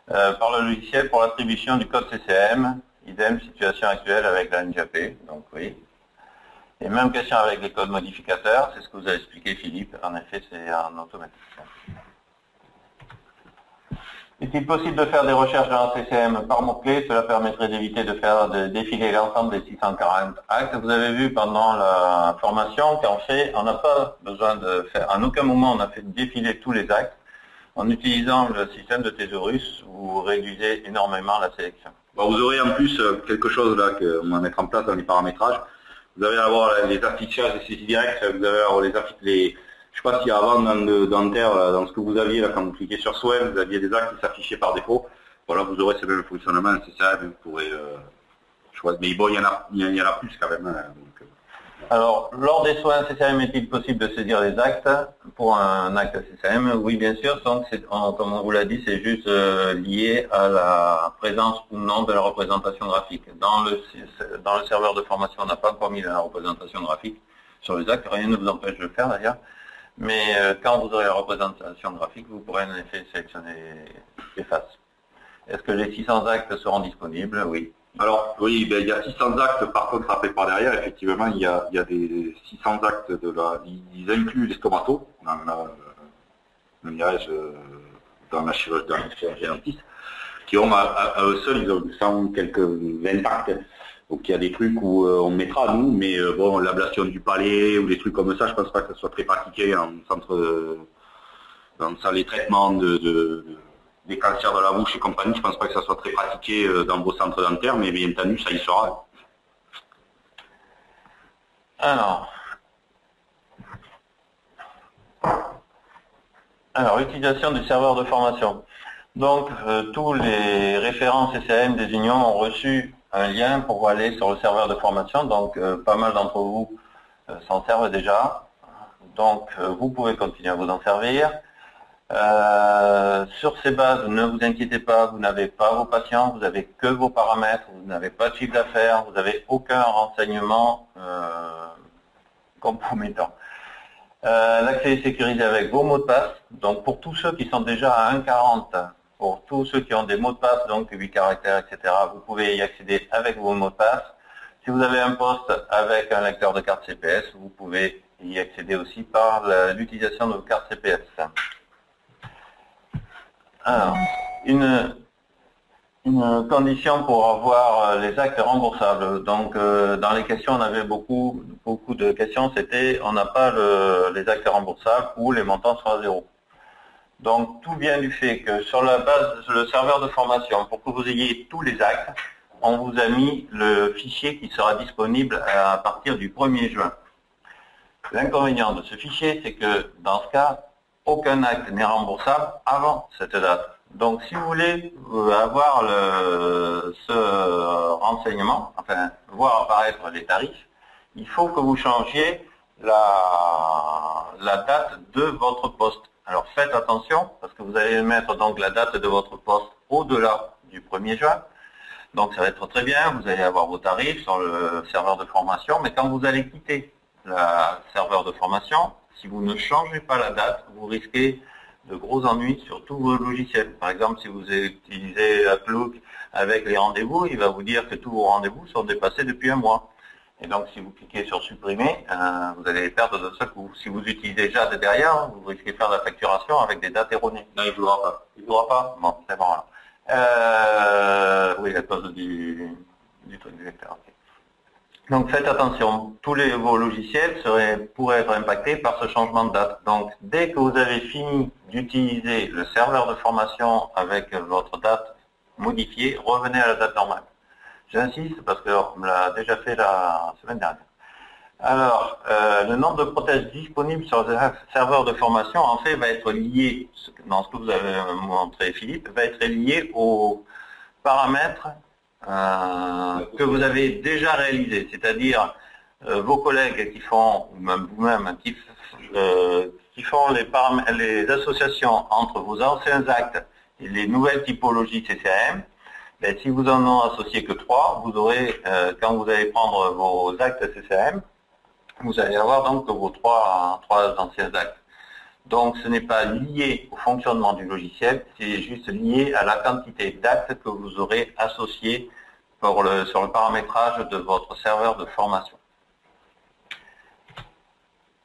par le logiciel pour l'attribution du code CCM, idem situation actuelle avec la NJP, donc oui. Et même question avec les codes modificateurs, c'est ce que vous avez expliqué Philippe, en effet c'est en automatique. Est-il possible de faire des recherches dans la CCM par mots-clés? Cela permettrait d'éviter de défiler l'ensemble des 640 actes. Vous avez vu pendant la formation qu'en fait, on n'a pas besoin de faire, en aucun moment on a fait défiler tous les actes. En utilisant le système de thésaurus, vous réduisez énormément la sélection. Bon, vous aurez en plus quelque chose là qu'on va mettre en place dans les paramétrages. Vous allez avoir les affichages et saisie directe, vous allez avoir je sais pas si avant dans Terre, dans ce que vous aviez là, quand vous cliquez sur souhait, vous aviez des actes qui s'affichaient par défaut. Voilà, vous aurez ce même fonctionnement, c'est ça, vous pourrez choisir. Mais bon, il y en a plus quand même. Alors, lors des soins CCM, est-il possible de saisir les actes pour un acte CCM? Oui, bien sûr. Donc, comme on vous l'a dit, c'est juste lié à la présence ou non de la représentation graphique. Dans le serveur de formation, on n'a pas encore mis la représentation graphique sur les actes. Rien ne vous empêche de le faire d'ailleurs. Mais quand vous aurez la représentation graphique, vous pourrez en effet sélectionner les faces. Est-ce que les 600 actes seront disponibles? Oui. Alors oui, ben, il y a 600 actes par contre rappelés par derrière, effectivement il y a des 600 actes ils incluent les stomatos dans la chirurgie dentiste, qui ont à eux seuls, ils ont 100 quelques 20 actes. Donc il y a des trucs où on mettra nous, mais bon, l'ablation du palais ou des trucs comme ça, je pense pas que ça soit très pratiqué en centre, dans les traitements des cancers de la bouche et compagnie. Je pense pas que ça soit très pratiqué dans vos centres dentaires, mais bien entendu, ça y sera. Alors, utilisation du serveur de formation. Donc, tous les référents CCM des unions ont reçu un lien pour aller sur le serveur de formation. Donc, pas mal d'entre vous s'en servent déjà. Donc, vous pouvez continuer à vous en servir. Sur ces bases, ne vous inquiétez pas, vous n'avez pas vos patients, vous n'avez que vos paramètres, vous n'avez pas de chiffre d'affaires, vous n'avez aucun renseignement compromettant. L'accès est sécurisé avec vos mots de passe. Donc pour tous ceux qui sont déjà à 1.40, pour tous ceux qui ont des mots de passe, donc 8 caractères, etc., vous pouvez y accéder avec vos mots de passe. Si vous avez un poste avec un lecteur de carte CPS, vous pouvez y accéder aussi par l'utilisation de vos cartes CPS. Alors, une condition pour avoir les actes remboursables. Donc, dans les questions, on avait beaucoup de questions, c'était on n'a pas les actes remboursables ou les montants sont à zéro. Donc, tout vient du fait que sur la base, le serveur de formation, pour que vous ayez tous les actes, on vous a mis le fichier qui sera disponible à partir du 1er juin. L'inconvénient de ce fichier, c'est que dans ce cas, aucun acte n'est remboursable avant cette date. Donc si vous voulez avoir ce renseignement, enfin voir apparaître les tarifs, il faut que vous changiez la date de votre poste. Alors faites attention parce que vous allez mettre donc la date de votre poste au-delà du 1er juin. Donc ça va être très bien, vous allez avoir vos tarifs sur le serveur de formation, mais quand vous allez quitter le serveur de formation, si vous ne changez pas la date, vous risquez de gros ennuis sur tous vos logiciels. Par exemple, si vous utilisez Outlook avec les rendez-vous, il va vous dire que tous vos rendez-vous sont dépassés depuis un mois. Et donc, si vous cliquez sur supprimer, vous allez les perdre de seul coup. Si vous utilisez déjà derrière, vous risquez de faire de la facturation avec des dates erronées. Non, il ne voudra pas. Il ne voudra pas? Bon, c'est bon. Oui, à cause du truc du vecteur. Okay. Donc faites attention, tous vos logiciels pourraient être impactés par ce changement de date. Donc dès que vous avez fini d'utiliser le serveur de formation avec votre date modifiée, revenez à la date normale. J'insiste parce qu'on l'a déjà fait la semaine dernière. Alors, le nombre de prothèses disponibles sur le serveur de formation, en fait, va être lié, dans ce que vous avez montré Philippe, va être lié aux paramètres que vous avez déjà réalisé, c'est-à-dire vos collègues qui font, ou même vous-même, qui font les associations entre vos anciens actes et les nouvelles typologies CCM. Ben, si vous en ont associé que 3, vous aurez, quand vous allez prendre vos actes CCM, vous allez avoir donc vos trois anciens actes. Donc ce n'est pas lié au fonctionnement du logiciel, c'est juste lié à la quantité d'actes que vous aurez associés sur le paramétrage de votre serveur de formation.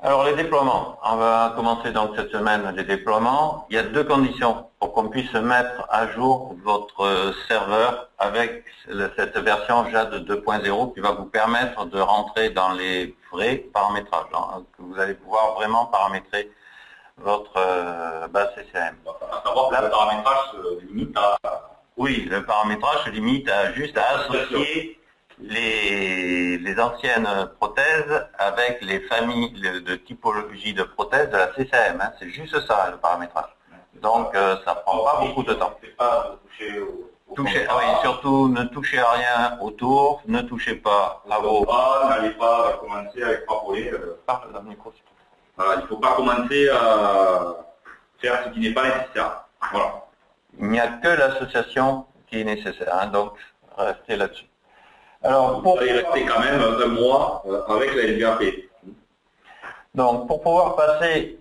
Alors les déploiements, on va commencer donc cette semaine les déploiements. Il y a deux conditions pour qu'on puisse mettre à jour votre serveur avec cette version JAD 2.0 qui va vous permettre de rentrer dans les vrais paramétrages, hein, que vous allez pouvoir vraiment paramétrer votre base CCM. À savoir que le paramétrage se limite à... Oui, le paramétrage se limite juste à associer les anciennes prothèses avec les familles de typologie de prothèses de la CCM. Hein. C'est juste ça le paramétrage. Donc ça prend pas beaucoup de temps. C'est pas de toucher au oui, surtout ne touchez à rien autour, ne touchez pas à vos... N'allez pas commencer à extrapoler. Parle dans le micro. Voilà, il ne faut pas commencer à faire ce qui n'est pas nécessaire. Voilà. Il n'y a que l'association qui est nécessaire, hein, donc restez là-dessus. Alors, pour rester quand même un mois avec la LVAP. Donc, pour pouvoir passer,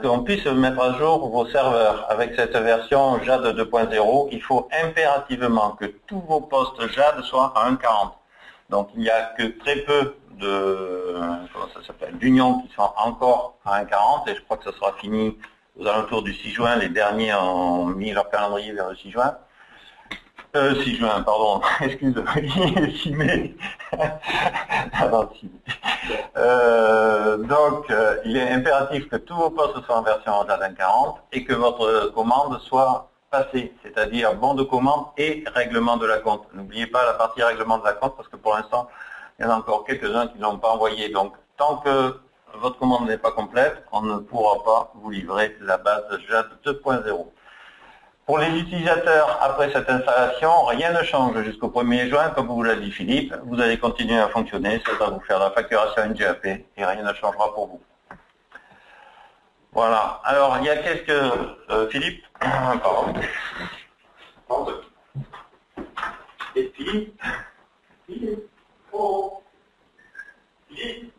qu'on puisse mettre à jour vos serveurs avec cette version JAD 2.0, il faut impérativement que tous vos postes JAD soient à 1.40. Donc, il n'y a que très peu d'unions qui sont encore à 1.40 et je crois que ça sera fini aux alentours du 6 juin. Les derniers ont mis leur calendrier vers le 6 juin. 6 juin, pardon, excusez-moi, 6 mai. Donc, il est impératif que tous vos postes soient en version JAD 1.40 et que votre commande soit passée, c'est-à-dire bon de commande et règlement de la compte. N'oubliez pas la partie règlement de la compte parce que pour l'instant, il y en a encore quelques-uns qui ne l'ont pas envoyé. Donc, tant que votre commande n'est pas complète, on ne pourra pas vous livrer la base JAD 2.0. Pour les utilisateurs, après cette installation, rien ne change jusqu'au 1er juin, comme vous l'a dit Philippe. Vous allez continuer à fonctionner, ça va vous faire la facturation NGAP et rien ne changera pour vous. Voilà. Alors, il y a quelques... Philippe pardon. Et Philippe oh. Philippe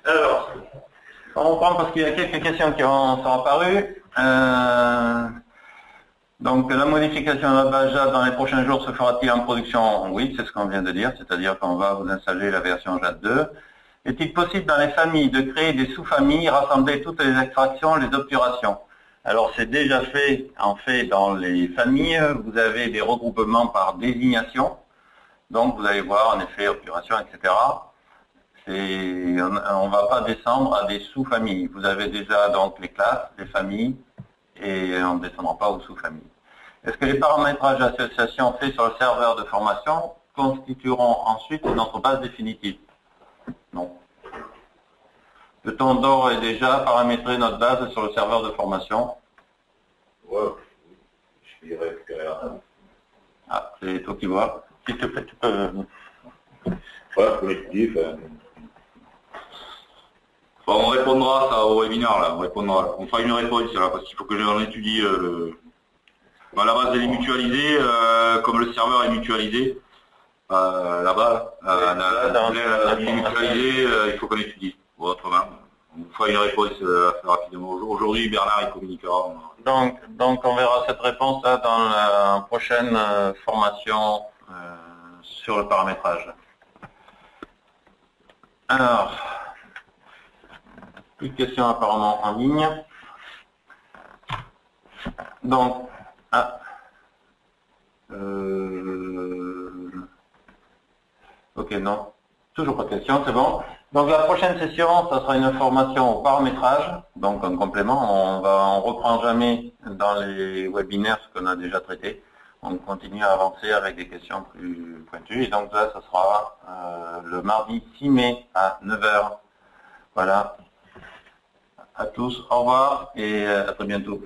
Alors, on reprend parce qu'il y a quelques questions qui sont apparues. Donc, la modification de la base JAD dans les prochains jours se fera-t-il en production? Oui, c'est ce qu'on vient de dire, c'est-à-dire qu'on va vous installer la version JAD 2. Est-il possible dans les familles de créer des sous-familles, rassembler toutes les extractions, les obturations? Alors, c'est déjà fait, en fait, dans les familles, vous avez des regroupements par désignation. Donc, vous allez voir, en effet, obturation, etc. On ne va pas descendre à des sous-familles. Vous avez déjà donc les classes, les familles, et on ne descendra pas aux sous-familles. Est-ce que les paramétrages d'association faits sur le serveur de formation constitueront ensuite notre base définitive? Non. Peut-on d'ores et déjà paramétrer notre base sur le serveur de formation? Ouais, je vais récupérer la... Ah, c'est toi qui vois. S'il te plaît, tu peux... Ouais, pour l'étudier, bon, on répondra ça au webinaire, là, on répondra. On fera une réponse là, parce qu'il faut que j'en étudie bon, la base elle est mutualisée, comme le serveur est mutualisé, là-bas, elle est mutualisée, il faut qu'on étudie. Bon, autrement, on fera une réponse assez rapidement. Aujourd'hui, Bernard il communiquera. Donc on verra cette réponse là dans la prochaine formation sur le paramétrage. Alors, plus de questions apparemment en ligne. Donc, ok, non, toujours pas de questions, c'est bon. Donc la prochaine session, ça sera une formation au paramétrage, donc en complément, on reprend jamais dans les webinaires ce qu'on a déjà traité. On continue à avancer avec des questions plus pointues. Et donc là, ça sera le mardi 6 mai à 9 h. Voilà. À tous, au revoir et à très bientôt.